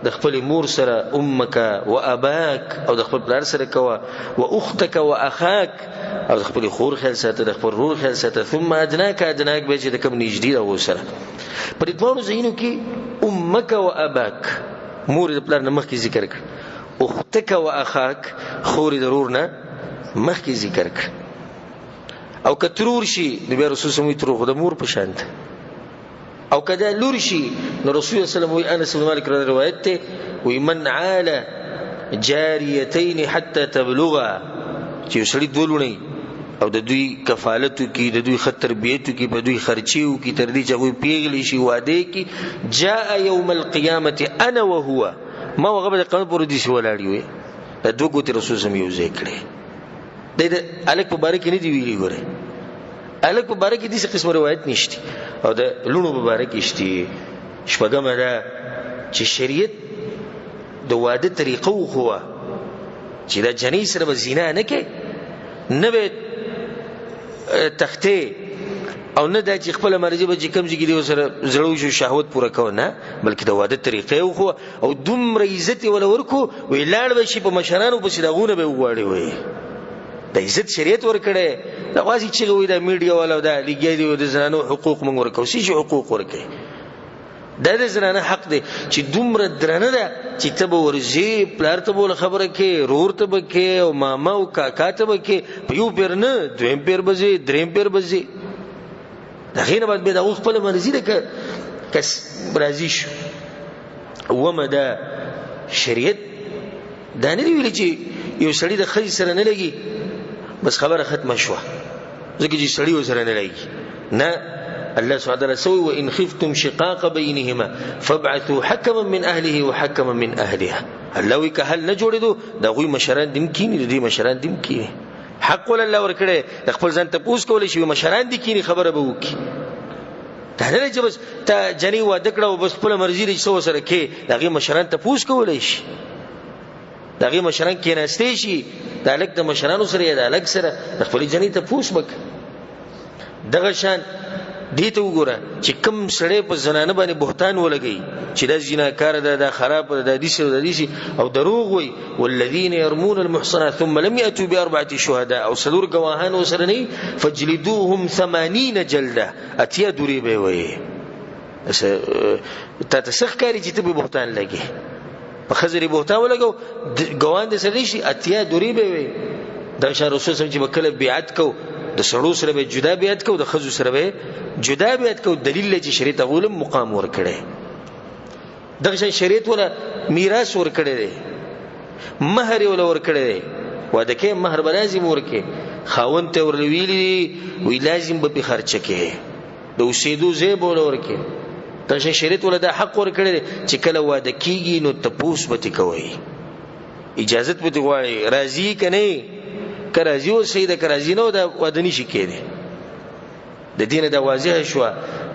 A: د خپل مور سره امک و اباک او د خپل پلار سره کوه و اختک و اخاک او د خپل خور خیال ساته د خپل رور خیال ساته ثم ادناک به چې د کوم نږدې او سره په دې دوه ځینو کې امک و اباک مور د پلار نه مخکې ذکر کړ اختک و اخاک خور د رور نه مخکې ذکر کړ او کترور شي د رسول الله تر خو د مور په شان او کدا لور شي نو رسول الله صلی الله علیه وسلم انس بن مالک روایت ته وی من عال جاریتین حتى تبلغا چې سړی دولونی او د دوی کفالتو کی د دوی خط تربیتو کی په دوی خرچیو کی تر دې چې غوي پیغلی شي واده کی جاء یوم القیامت انا وهو ما وغه د قیامت پر دې شو ولاړی وي د دوه ګوت رسول سم یو ذکر د الک مبارک نه دی ویلي ګوره الک مبارک دې څه قسم روایت نشته او د لونو مبارک شته شپږم دا چې شریعت د واده طریقه خو چې دا جنې سره به زنا نه کوي نه به تخته او نه دا چې خپل مرزي به کم ځګي دی سره زړو شو شهوت پوره کو نه بلکې د واده طریقې خو او دومره عزت ولا ورکو وی لاړ به شي په مشرانو په سیدغونه به وغواړي وي د عزت شریعت ورکړي دا واسي چې وي د میډیا ولا دا لګي دی د زنانو حقوق موږ ورکو سي حقوق ورکړي دا د زنانه حق دی چې دومره درنه ده چې ته به ورځي پلار ته بول خبره کې رور ته به کې او ماما او کاکا ته به کې په یو پیر نه دویم پیر بځي دریم پیر بځي دا غینه باندې د خپل مرزي ده کس برازي شو ومه دا شریعت دا نه ویل چې یو سړی د خځې سره نه لګي بس خبره ختمه شوه ځکه چې سړی سره نه لګي نه الله سبحانه وتعالى سوي وإن خفتم شقاق بينهما فابعثوا حكما من أهله وحكما من أهلها الله وی که حل نه جوړېدو دا غوي مشران دیم کینی دي مشران دیم کینی حق ول الله ورکړي د خپل ځان ته پوس کولای شي مشران دي کینی خبره به وکي دا نه چې بس ته جنې واده کړه او بس خپل مرزي لري څو سره کې دغه مشران ته پوس کولای شي دغه مشران کې نهسته شي د الک د مشرانو سره یا د الک سره خپل جنې ته پوس وک دغه شان دې ته وګوره چې کم سړی په زنانه باندې بهتان ولګي چې دا زناکار ده دا خراب ده د دې او دروغ وي والذین يرمون المحصنات ثم لم ياتوا باربعه شهداء او صدور گواهان وسرني فجلدوهم 80 جلده اتیا دوری به وي ته تسخ کاری چې ته به بهتان لګي په خزري بهتان ولګو گواهان دې سره شي اتیا دوری به وي دا شاه رسول چې وکړه بیعت کو د سړو سره به جدا بیعت کو د خزو سره به جدا بیعت کو دلیل چې شریعت غول مقام ور کړي دغه شریعت ولا میراث ور کړي دي مہر ولا ور کړي دي واده کې مہر لازم ور کې خاوند ته ور ویلي وی لازم به خرچ کې د اوسېدو زیب ور کې دغه شریعت ولا د حق ور کړي چې کله واده کیږي نو تپوس به کوي اجازه به غواړي راضي کني کرازی او سیده کرازی نو دا ودنی شي کېده د دینه د واضح شو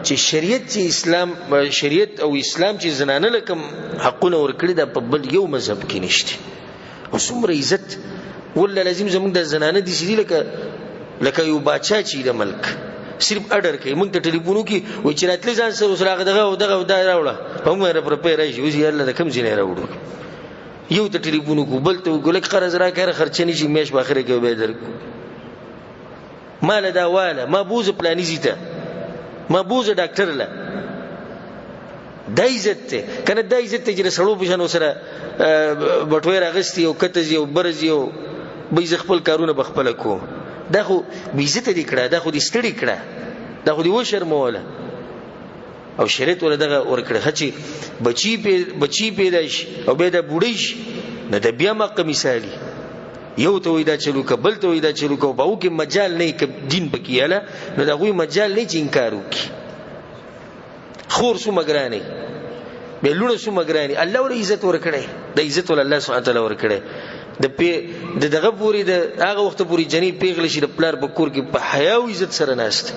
A: چې شریعت چې اسلام شریعت او اسلام چې زنانه لکم حقونه ورکړي د په بل یو مذهب کې نشته او څومره عزت ولا لازم زموږ د زنانه دي سړي لکه یو بادشاہ چې د ملک صرف اډر کوي موږ ته ټلیفون کوي و چې راتلې ځان سره سره دغه راوړه په موږ پر پیرې شي وزي الله د کم ځینې راوړو یو ته ټلیفون کو بل ته ګلک قرض را کړه خرچنی شي مېش باخره کې به در مال دا واله ما بوز پلاني زیته ما بوز ډاکټر لا د عزت ته کنه د عزت ته چې سړو بشن وسره بټوي راغستي او کته یو برز یو به خپل کارونه بخپل کو دا خو به عزت دې کړه دا خو دې ستړي کړه دا خو دې و شرموله او شریعت ول دغه ورکړه چې بچی پیدا شي او به د بوډۍ شي نه د بیا مقه مثالی یو ته وېدا چلو کبل ته وېدا چلو کو باو کې مجال نه ک دین بکیاله نو دا غوي مجال نه چې انکار وکي خور سو مګرانی به لونه سو مګرانی الله ور عزت ورکړي د عزت ول الله سبحانه تعالی ورکړي د دغه پوری د هغه وخت پوری جنې پیغله شي د پلار بکور کې په حیا او عزت سره ناست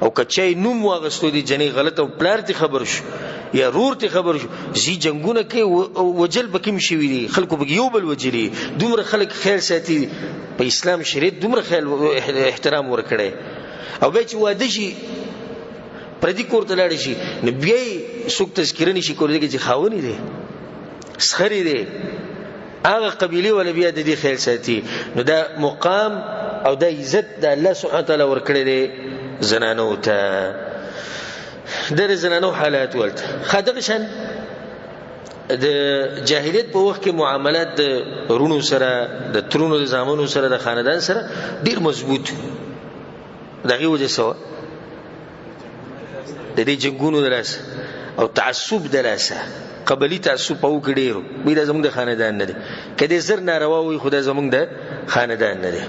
A: او کچای نوم واغستو دي جنې غلط او پلار ته خبر شو یا رور ته خبر شو زی جنگونه کې وجل بکیم شي وی خلکو بګیو بل وجلی دومره خلک خیر ساتي په اسلام شریعت دومره خیر احترام ورکړي او به چې واده شي پردي کور ته لاړ شي نو بیا څوک تذکر نشي کولای چې خاوني دي سخري دي هغه قبيله ولا بیا د دې خیر ساتي نو دا مقام او د عزت د الله سبحانه تعالی ورکړي دي زنانو ته در زنانو حالات ولته خدغه شان د جاهلیت په وخت کې معاملات د رونو سره د ترونو د زامنو سره د خاندان سره ډیر مضبوط دغه وجه سو د دې جنگونو دراسه او تعصب دراسه قبلی تعصب او کډیرو به د زموږ د خاندان نه دي کله زر ناروا وي خدای زموږ د خاندان نه دي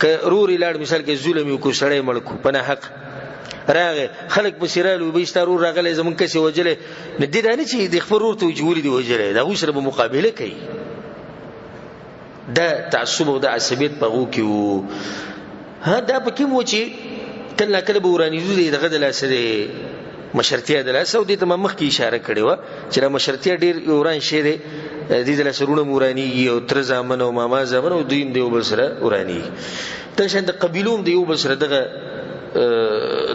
A: که روري لاړ مثال کې ظلم یو کو سړی مړ کو په نه حق راغه خلک بصیرالو به ستارو راغله زمون کسي وجله نه دي نه چې د خبر ورته جوړي دی وجله دا وسره به مقابله کوي دا تعصب او د عصبیت په غو کې وو ها دا پکې مو چې کله کله به ورانی دي دغه د لاسه مشرتیا د لاسه او د تمام مخ کې اشاره کړې و چې را مشرتیا ډیر وران شي دي د لاسه رونه مورانی او تر زامن او ماما زامن او دین دی وبل سره ورانی ته شند قبيلوم دی وبل سره دغه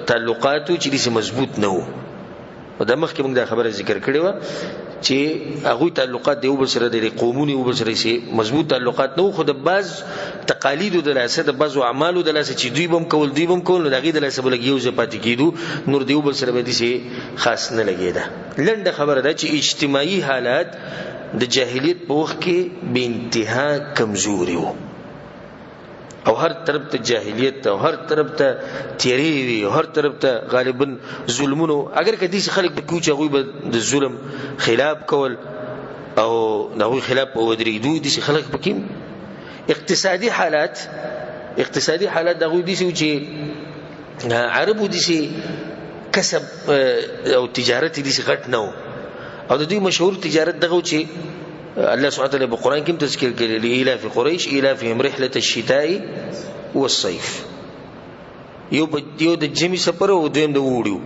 A: تعلقاتو چې دې مضبوط نه وو او د مخ کې موږ دا خبره ذکر کړې و چې هغه تعلقات دی وبل سره د قومونی وبل سره سي مضبوط تعلقات نه خو د بعض تقالید د لاسه د بعض اعمالو د لاسه چې دوی بم کول دغه د لاسه بلګیو زپاتې کیدو نور دی وبل سره به دي سي خاص نه لګیدا لنډه خبره ده چې اجتماعي حالات د جاهلیت په وخت کې به انتها کمزوري وو او هر طرف ته جاهلیت او هر طرف ته تیری وی او هر طرف ته غالبا ظلمونو اگر کدي خلک د کوچ غوي د ظلم خلاف کول او دغه خلاف ودرېدو دي خلک پکې اقتصادي حالات دغه دي چې عربو دي کسب او تجارت دي غټ نو او د دې مشهور تجارت دغه چې الله سبحانه وتعالى بالقرآن كم تذكر لإلاف قريش إلافهم رحلة الشتاء والصيف یو د جمی سفر او دویم د وړو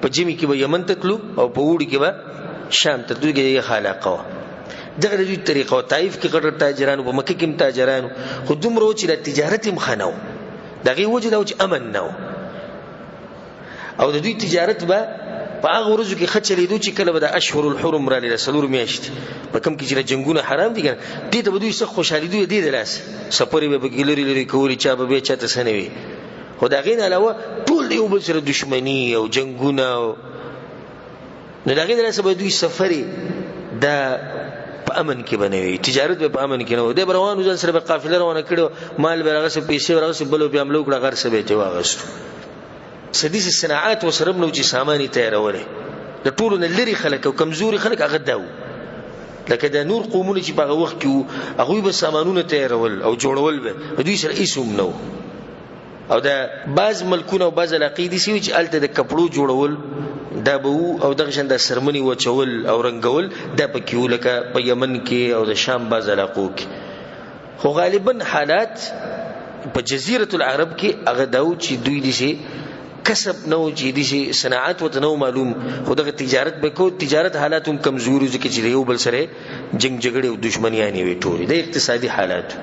A: په جمی کې به یمن ته تلو او په وړو کې به شام ته تلو کې خلاقه دغه د دې طریقه طائف کې ګټ تاجرانو په مکه کې تاجرانو خو دومره چې د تجارت مخنو دغه وجه دا چې امن نو او د دوی تجارت به په هغه ورځو کې خچلې دوی چې کله به د اشهر الحرم را لري سلور میاشت په کوم کې چې جنگونه حرام دي دي ته به دوی څه خوشالي دوی دي د لاس سفر به ګلری لري کولی چا به چاته سنوي خو دا غین علاوه ټول یو بل سره دښمنی او جنگونه نه دا غین لاس به دوی سفر دا په امن کې بنوي تجارت به په امن کې نه و د روانو ځان سره به قافله روانه کړو مال به راغسه پیسې راغسه بل به عملو کړه غر سبه ته واغستو سديس الصناعات وسرب نو چې سامانی تیارولې د ټولو نه لري خلک او کمزوري خلک هغه داو لکه د نور قومونه چې په وخت کې هغه به سامانونه تیارول او جوړول به دوی سره ایسوم نو او دا بعض ملکونه او بعض علاقې دي چې الته د کپړو جوړول دا به او دغه شند سرمنی وچول او رنگول دا پکې ولکه په یمن کې او د شام بعض علاقو کې خو غالبا حالات په جزیره العرب کې هغه داو چې دوی دي کسب نو چې دي صناعت وته نو معلوم خدغه تجارت به کو تجارت حالاتم کمزوري ځکه چې یو بل سره جنگ جګړه او دښمنیانی وي ټوري د اقتصادي حالات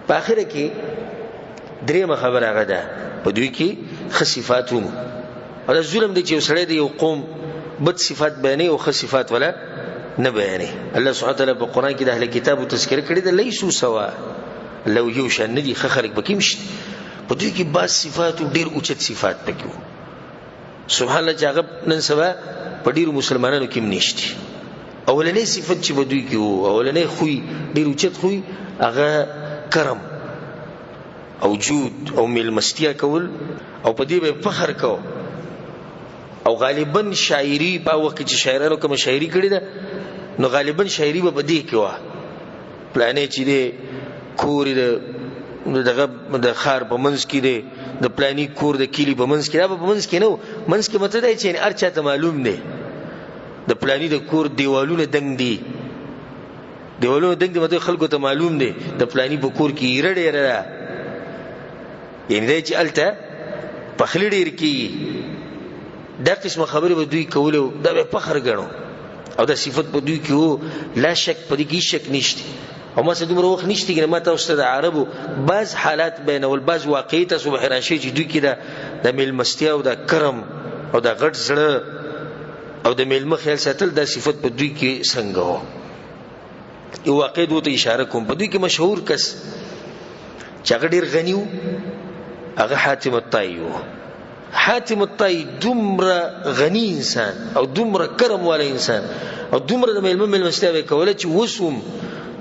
A: په اخر کې درېمه خبره هغه ده په دوی کې خصيفاتونه او د ظلم د چې سره د یو قوم بد صفات بیانې او خصيفات ولا نه بیانې الله سبحانه وتعالى په قران کې د اهل کتابو تذکر کړی د لیسو سوا لو یو شان ندي خلق بکیمشت په دوی کې بعض صفات ډیر اوچت صفات پکې سبحان الله چې هغه نن سبا په ډیرو مسلمانانو کې نشته اولنې صفت چې په دوی کې وو اولنې خوې ډیر اوچت خوې هغه کرم او جود او ملمستیا کول او په دې به فخر کو او غالبا شاعری په وخت کې شاعرانو کوم شاعری کړی ده نو غالبا شاعری به بدې کې و پلانې چې دې کور دغه د خار په منځ کې دی د پلاني کور د کلی په منځ کې دا په منځ کې نو منځ کې مته دی چې هر چاته معلوم دی د پلاني د کور دیوالونه دنګ دي مته خلکو ته معلوم دی د پلاني په کور کې ایرډ را یعنی دا چې الته په خلی ډیر کې دا قسمه خبره به دوی کولو دا به فخر غنو او دا صفت په دوی کې وو لا شک په دې کې شک نشته او ما څه دومره وخت نشته چې ما تاسو ته د عربو بعض حالات بینول بعض واقعیت صبح راشي چې دوی کې د ملمستیا او د کرم او د غټ زړه او د ملمه خیال ساتل د صفت په دوی کې څنګه وو یو واقع دوی اشاره کوم په دوی کې مشهور کس چې هغه ډیر غنی وو هغه حاتم الطایی وو حاتم الطایی دومره غنی انسان او دومره کرم والا انسان او دومره د ملمستیا وکوله چې وسوم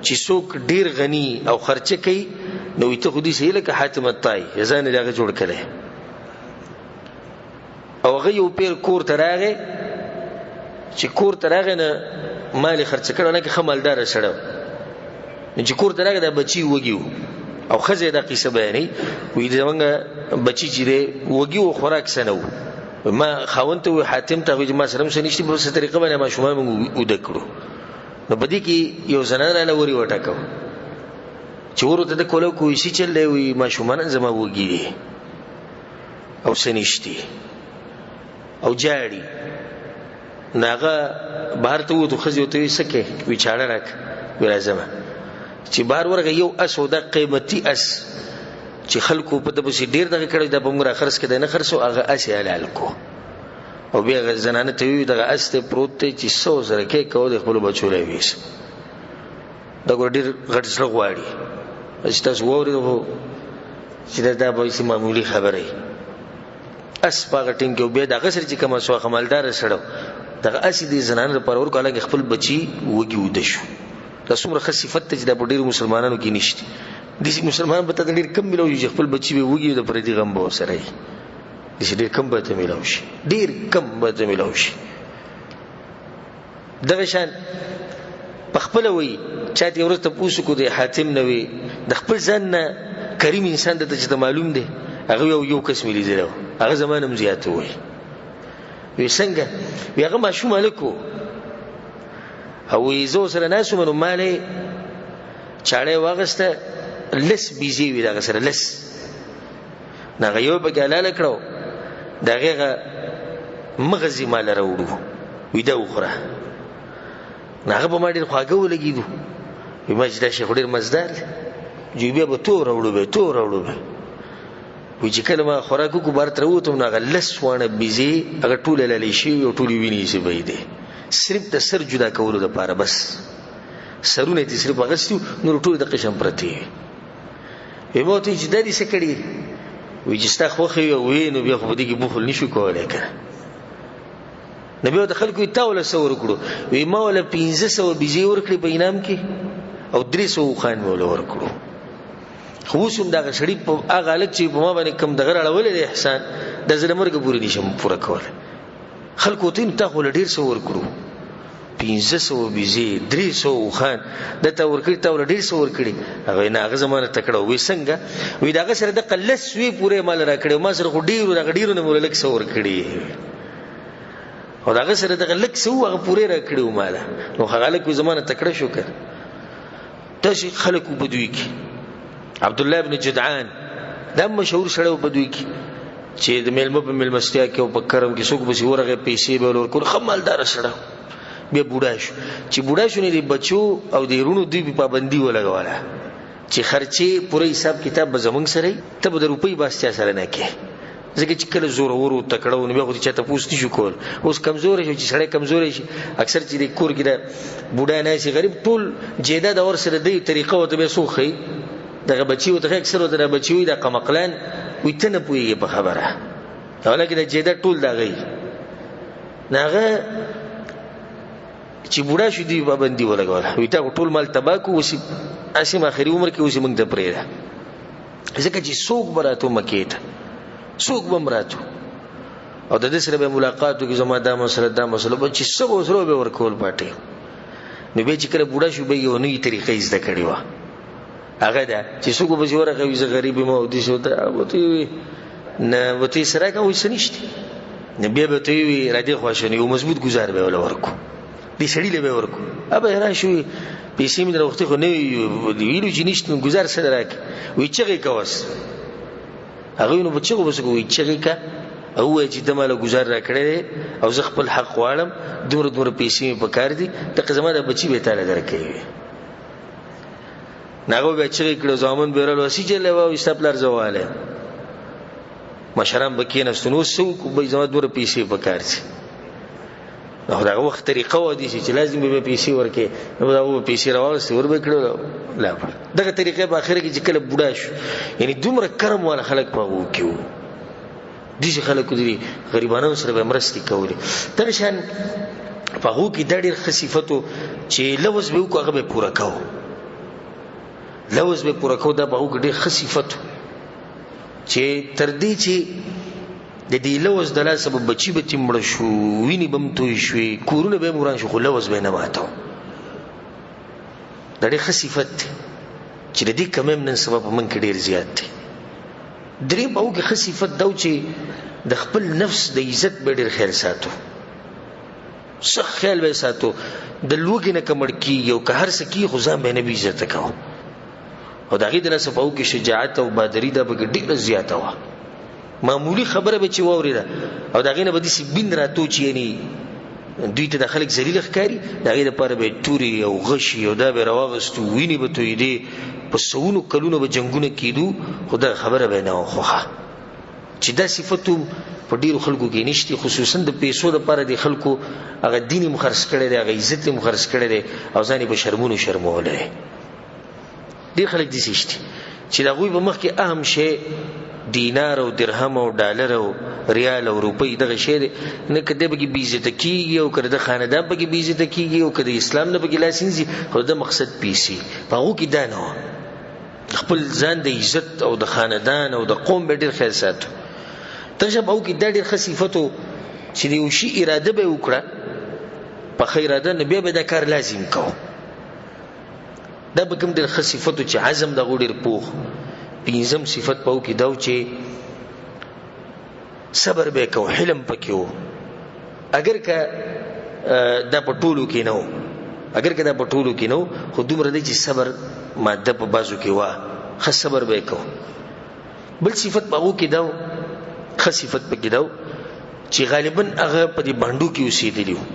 A: چې څوک ډیر غنی او خرچه کوي نو ته خو دې سې لکه حاتم الطایی ځان یې هغه جوړ کړي او هغه یو پیر کور ته راغی چې کور ته راغی نه مال خرچ کړو نه کې خمالدار سره چې کور ته راغی د بچي وګیو او خزه دا قصه بیانې وې زمونږ بچی چې دی وږي او خوراک سنو ما خاوند ته حاتم ته وې ما سره سنشتي په څه طریقه باندې ما شومان موږ ودکړو نو بدی کې یو زنانه له وری وټاکو چې ورته د کولو کوی شي چې له وې ما شومان زما وږي دي او سنشتي او جاړي ناغه بهر ته وته خزه ته سکه وی چاړه راک ولازمه چې بهر ورغه یو اس او د قیمتي اس چې خلکو په دبسې ډیر دغه کړي د بمګره خرڅ کړي نه خرڅو هغه اس حلال کو او بیا زنانه ته وی دغه اس ته پروت چې 100 زره کې کو د خپل بچو لوي ویس دا ګور ډیر غټ سره غواړي چې تاسو ووري چې دا به سي معمولی خبره اس پاغه ټینګ او بیا دغه سره چې کوم سو خمالدار سره دغه اس دي زنانه لپاره ور کوله خپل بچي وږي ود شو دا څومره ښه صفت ته چې د ډیرو مسلمانانو کې نشته دي مسلمان به ته ډیر کم ملو چې خپل بچي به وږي د پردي غم به سره دي ډیر کم به ته ملو شي ډیر کم به ته ملو شي دغه شان پخپل وي چاته ورته پوسو کو دی حاتم نوي د خپل ځان کریم انسان ته چې معلوم دی هغه یو قسم لیدلو هغه زمانه مزيات وي وي څنګه هغه ماشوم الکو او یزو سره ناسو منو مالې چاړې واغسته لس بيزي وی دا سره لس ناغه یو په ګالاله کړو دغه مغزي مال راوړو وی دا وخره ناغه په ما ډیر خواږه ولګیدو وی ما چې دا شیخ ډیر مزدار جوبیا به تو راوړو به وی چې کله ما خوراکو کو بار تر وته ناغه لس وانه بيزي هغه ټول لاله شي او ټول ویني شي به دي صرف د سر جدا کولو لپاره بس سرونه دې صرف غسیو نور ټول د قشم پرتی وي مو ته چې د دې سکړي وي چې ستا خو خو وي نو بیا خو دې کې بوفل نشو کولای کنه نبی او د خلکو تاوله سور کړو وي ما ولا 1500 بيزي ورکړي په انعام کې او 300 خان مولا ورکړو خو سم دا شړې په هغه لک چې په ما باندې کم دغه راولې احسان د زلمرګ پوری نشم پوره کول خلکو تین ته ول ډیر څو ورکړو 1500 بيزي 300 خان دته ورکړی ته ول ډیر څو ورکړي هغه نه هغه زمانه تکړه وې څنګه وې داغه سره د قلس وی پوره مال راکړو ما سره ډیرو نه مول لک څو ورکړي او داغه سره د لک څو هغه پوره راکړو مال نو هغه لک زمانه تکړه شو کړ تاسو خلکو بدوي کی عبد الله ابن جدعان دا مشهور سره بدوي کی چې د ملمو په ملمستیا کې او په کرم کې څوک به ورغه پیسې به ورکول خمالدار سره بیا بوډا شو چې بوډا شو نه دی بچو او د رونو دی پابندي ولګواله چې خرچي پوره حساب کتاب به زمونږ سره ته به د روپۍ باسچا سره نه کې ځکه چې کله زور ورو تکړه ونه به چې ته پوښتنه شو کول اوس کمزور شي چې سړی کمزور شي اکثر چې د کور کې د بوډا نه شي غریب ټول جیداد اور سره دی طریقه وته به سوخي دغه بچیو ته اکثر وته بچیو د قمقلان وته نه پوي په خبره ولکه د جیداد ټول دغه ناغه چې بوډا شو دی پابندي ولګول وي تا ټول مال تباکو وسی اسیم اخري عمر کې وسی موږ د پرې ځکه چې څوک براته مکیت څوک بمراتو او د دې سره به ملاقاتو کې زما د مسله به چې سبو سره به ورکول پاتې نو به چې کله بوډا شو به یو نوې طریقې زده کړې و هغه دا چې څوک به جوړه کوي زه غریب مو دي شو ته وته نه وته سره کوي سنشتي نه به به ته وي را دي خوښنه یو مضبوط گزار به ول ورکو دې سړی له به ورکو ابه را شو پیسې مې دروخته خو نه ویلو چې نشته گزار سره راک وي چې کوس هغه نو بچو بس کوي چې کا او چې دماله گزار را کړې او زه خپل حق غواړم دور پیسې په کار دي ته زماده بچي به تعالی درکې ناغو به چې کړه زامن بیرل وسی چې له و استپلر زواله مشران بکیناستنو سو کو به زما دور پیسې په کار دي نو دا وخت طریقه و دي چې لازم به پیسې ورکې نو دا و پیسې راوځي ور به کړو لا دغه طریقې په اخر کې چې کله بوډا شو یعنی دومره کرم ولا خلک پاغو کیو دي خلکو دي غریبانو سره به مرستي کولې تر شان پاغو کې د ډېر خصيفتو چې لوز به کو هغه به پورا کاو لوز به پورا کاو دا پاغو کې ډېر خصيفتو چې تر دې چې د دې لوز د لاس سبب بچي به تمړ شو ویني بم توي شوي کورونه به موران شو خو لوز به نه ماتو د دې خصيفت چې د دې کم نن سبا په من کې ډیر زیات دی. درې په کې ښه صفت دا چې د خپل نفس د عزت به ډیر خیال ساتو، سخت خیال به ساتو، د لوګي نه کمړ کیږي او که هر څه کیږي خو ځان به نه بې عزته کوو. او د هغې د لاسه په کې شجاعت او بهادري دا به ډېره زیاته وه. معمولي خبره به چې واورېده او د هغې نه به داسې بین راتو چې یعنې دوی ته د خلک ذلیله ښکاري، د هغې دپاره به یې تورې او غشي او دا به یې راواغستو، وینې به تویېدې، په سوونو کلونو به جنګونه کېدو، خو دغه خبره به یې نه وه خوښه چې دا صفت په ډیرو خلکو کې نشته. خصوصا د پیسو لپاره د خلکو هغه دین یې خرڅ کړی دی، هغه عزت یې خرڅ کړی دی او ځان یې په شرمونو شرمولی. ډېر خلک داسې شته چې د هغوی په مخ کې اهم شی دینار او درهم او ډالر او ریال او روپۍ دغه شی دی، نه که دی پکې بې عزته کېږي او که د خاندان پکې بې عزته کېږي او که د اسلام نه پکې لاس نیسي، خو د مقصد پیسې. په هغو کې دا نه وه، خپل ځان د عزت او د خاندان او د قوم به ډېر خیال ساتو. دغه په هغو کې دا ډېر ښه صفت و چې د یو شي اراده به یې وکړه په ښه اراده، نو بیا به دا کار لازم کوو. دا به کوم ډېر ښه صفت و چې عزم د هغو ډېر پوخ. پنځم صفت په هغو کې دا و چې صبر به یې کوو، حلم پکې و. اگر که دا په ټولو کې نه و، اگر که دا په ټولو کې نه و، خو دومره دی چې صبر ماده په بازو کې وه، ښه صبر به یې کوو. بل صفت په هغو کې دا و، ښه صفت پکې دا و چې غالبا هغه په دې بانډو کې اوسېدلي وو،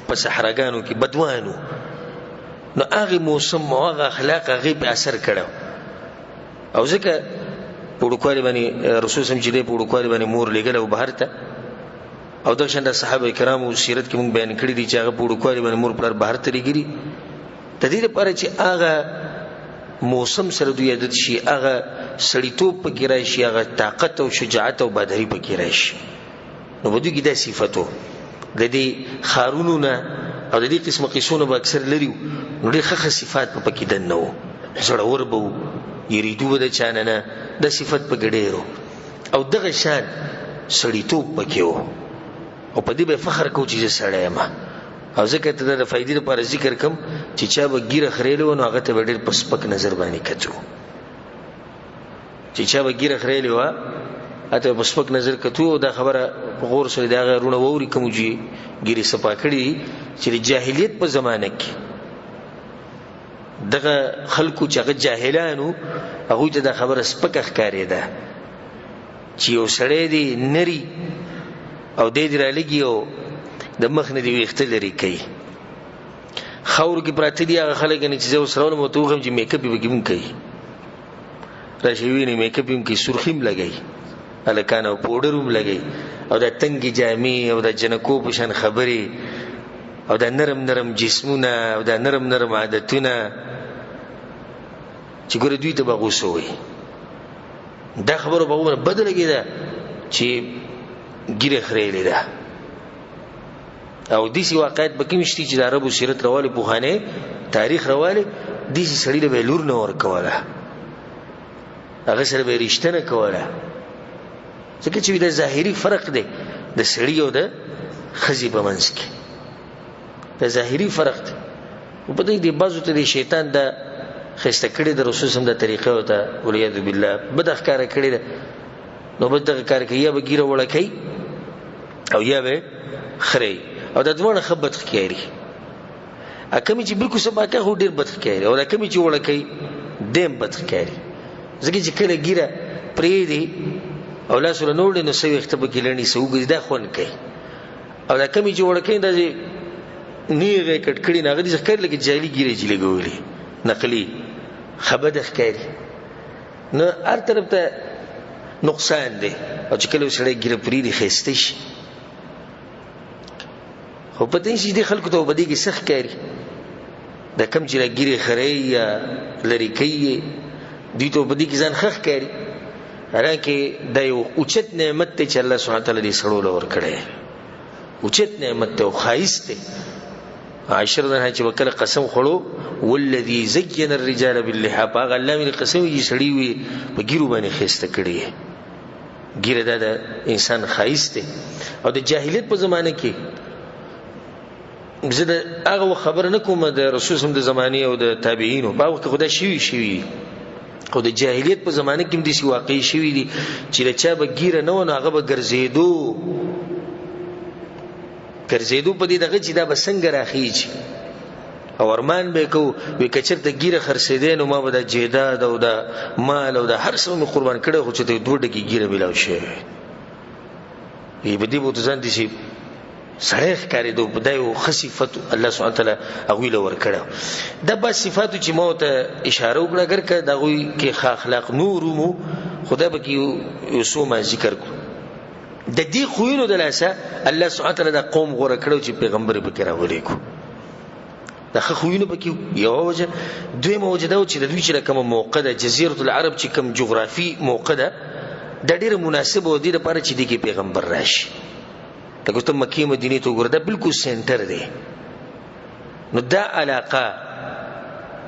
A: په صحراګانو کې بدوانو، نو هغې موسم او هغه اخلاق هغې پې اثر کړی او ځکه په وړوکوالي باندې رسول صلی چې دی په وړوکوالي باندې مور لېږلی او بهر ته، او دغه شان د صحابه کرامو سیرت کې مونږ بیان کړي دي چې هغه په وړوکوالي باندې مور پلار بهر ته لېږلي، د دې لپاره چې هغه موسم سره دوی عادت شي، هغه سړیتوب پکې راشي، هغه طاقت او شجاعت او بهادري پکې راشي. نو په دوی کې دا صفت و. د دې ښارونو نه او د دې قسمه قیسو نه به اکثر لري وو، نو ډېر ښه صفات په پکې دننه وو، زړور به وو، یریدو به د چا نه نه، دا صفت پکې ډېر و. او دغه شان سړیتوب پکې و او په دې به فخر کوو چې زه سړی یم. او ځکه ته د فایدې لپاره ذکر کوم چې چا به ګیره خریلې وه نو هغه ته به ډېر په سپک نظر باندې کتو، چې چا به ګیره خریلې وه هغه ته به په سپک نظر کتو. او دا خبره په غور سره د هغه وروڼه واوري کوم چې ګیرې صفا کړي دي چې د جاهلیت په زمانه کې دغه خلکو چې هغه جاهلان وو هغوی ته دا خبره سپکه ښکارېده چې یو سړی دی نري او دی دې رالګي او د مخ نه دې ویښته لرې کوي. خاورو کې پراته دي هغه خلک یعنې چې زه اوس راولم ورته وښیم چې میک اپ یې پکې هم کوي، راشي ویني میک اپ یې هم کوي، سرخي هم لګوي هلکان او پوډر هم لګوي، او دا تنګې جامې او دا جنکو په شان خبرې او دا نرم نرم جسمونه او دا نرم نرم عادتونه چې ګوره دوی ته به غوسه وایي. دا خبره به هغومره بده لګېده چې ګیره خریلې ده. او داسې واقعیت به کوم شته چې د عربو سیرت راوالی، پخوانی تاریخ راوالی، داسې سړي له به یې لور نه ورکوله، هغه سره به یې رشته نه کوله، ځکه چې دا ظاهري فرق دی د سړي او د ښځې په منځ کې، دا ظاهري فرق دی. په دې کې بعضو ته د شیطان دا ښایسته کړې د رسول صلی الله علیه وسلم د طریقه ورته والعیاذ بالله بده ښکاره کړې ده، نو بد دغه کار کوي، یا به ګیره وړه کوي او یا به خرئ، او دا دواړه ښه بد ښکاري. کمې چې بلکل سبا کوي خو ډېر بد ښکاري، او دا کمې چې وړه کوي دیم بد ښکاري، ځکه چې کله ګیره پرېږدي او لاس ورله نه وړي نو څه ویښته پکې لنډي څه وګرځي، دا خوند کوي. او دا کمې چې وړه کوي داسې نیغه یې کټ کړي نو هغه داسې ښکاري لکه جعلي ګیرې چې لګولې نقلي، ښه بده ښکاري. نو هر طرف ته نقصان دی. او چې کله یو سړی ګیره پرېږدي ښایسته شي، خو پته نشي دې خلکو ته به دې کې څه ښکاري. دا کم چې ګیرې خرئ یا لرې کوي دوی ته به دې کې ځان ښه ښکاري، حالانکې دا یو اوچت نعمت دی چې الله سبحانه تعالی دې سړو له ورکړی، اوچت نعمت دی او ښایست دی. عائشہ رضی الله عنها چې به کله قسم خوړو والذي زین الرجال باللحى، په هغه الله مې قسم وي چې سړي وي په ګیرو باندې ښایسته کړی یې. ګیره دا د انسان ښایست دی. او د جاهلیت په زمانه کې زه د هغه خبر نه کوم د رسول صلی الله علیه وسلم د زمانه او د تابعینو په وخت خدای شوی او د جاهلیت په زمانه کې هم د سی واقعي شوی دي چې چا به ګیره نه ونه هغه به ګرځېدو په دې دغه چې دا به څنګه راخیږي او ارمان به کو وی کچر ته ګیره خرڅېدې نو ما به د جیداد او د مال او د هر څه مې قربان کړه خو چې ته دوه ډکی ګیره ملاو شي به دې بوت ځان دي شي صحیح کاری دو بدایو خصيفت الله سبحانه وتعالى هغه له ور کړه د با صفاتو چې مو ته اشاره وکړه اگر که دغه کې اخلاق نورمو خدای به کې یوسو ما ذکر کو د دې خوینو د لاسه الله سبحانه وتعالى د قوم غوړه کړو چې پیغمبر به کرا ولې کو د خوینو به کې یو وجه دوی موجوده چې د دوی چې کوم موقع د جزیره العرب چې کوم جغرافي موقع ده د ډیر مناسب و دي لپاره چې د پیغمبر راشي لکه ته مکه مدینه ته ګوردا بالکل سنټر دی نو دا علاقه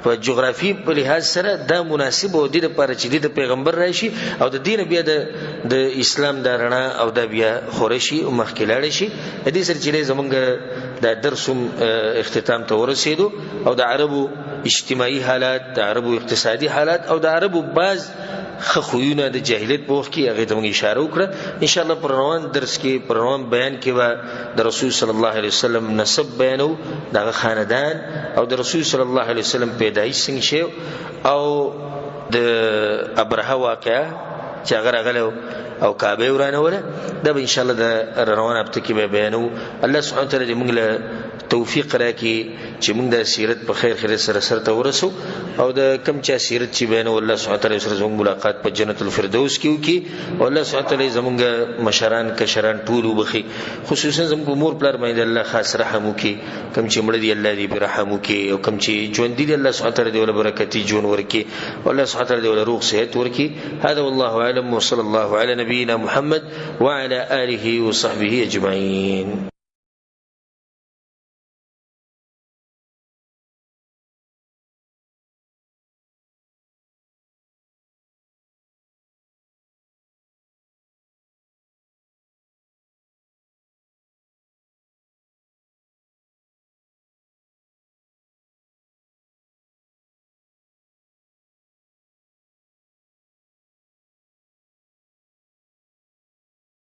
A: په جغرافي په لحاظ سره دا مناسب و دي لپاره چې د پیغمبر راشي او د دین بیا د اسلام د رڼا او د بیا خورشي او مخکلاړ شي د دې سره چې زمونږ د درسوم اختتام ته ورسېدو او د عربو اجتماعي حالات د عربو اقتصادي حالات او د عربو بعض خوونه د جاهلیت په وخت کې هغه ته موږ اشاره وکړه ان شاء الله پر روان درس کې پر روان بیان کې به د رسول صلی الله علیه وسلم نسب بیانو دغه خاندان او د رسول صلی الله علیه وسلم پیدایش څنګه شو او د ابرهه واقعه چې هغه راغله او کعبه ورانوله دا به ان شاء الله د روان هفته کې به بیانو الله سبحانه وتعالى موږ له توفیق راکړي چې موږ د سیرت په خیر سره سره ورسو او د کم چا سیرت چې بیانو الله سبحانه وتعالى سره زموږ ملاقات په جنت الفردوس کې وکي او الله سبحانه وتعالى زموږ مشران کشران ټول وبخي خصوصا زموږ مور پلار باندې الله خاص رحم وکي کم چې مړ دي الله دې برحم وکي او کم چې ژوند دي الله سبحانه وتعالى دې ول برکتي ژوند ورکي او الله سبحانه وتعالى دې ول روغ صحت ورکي هذا والله اعلم وصلى الله على نبينا محمد وعلى اله وصحبه اجمعين.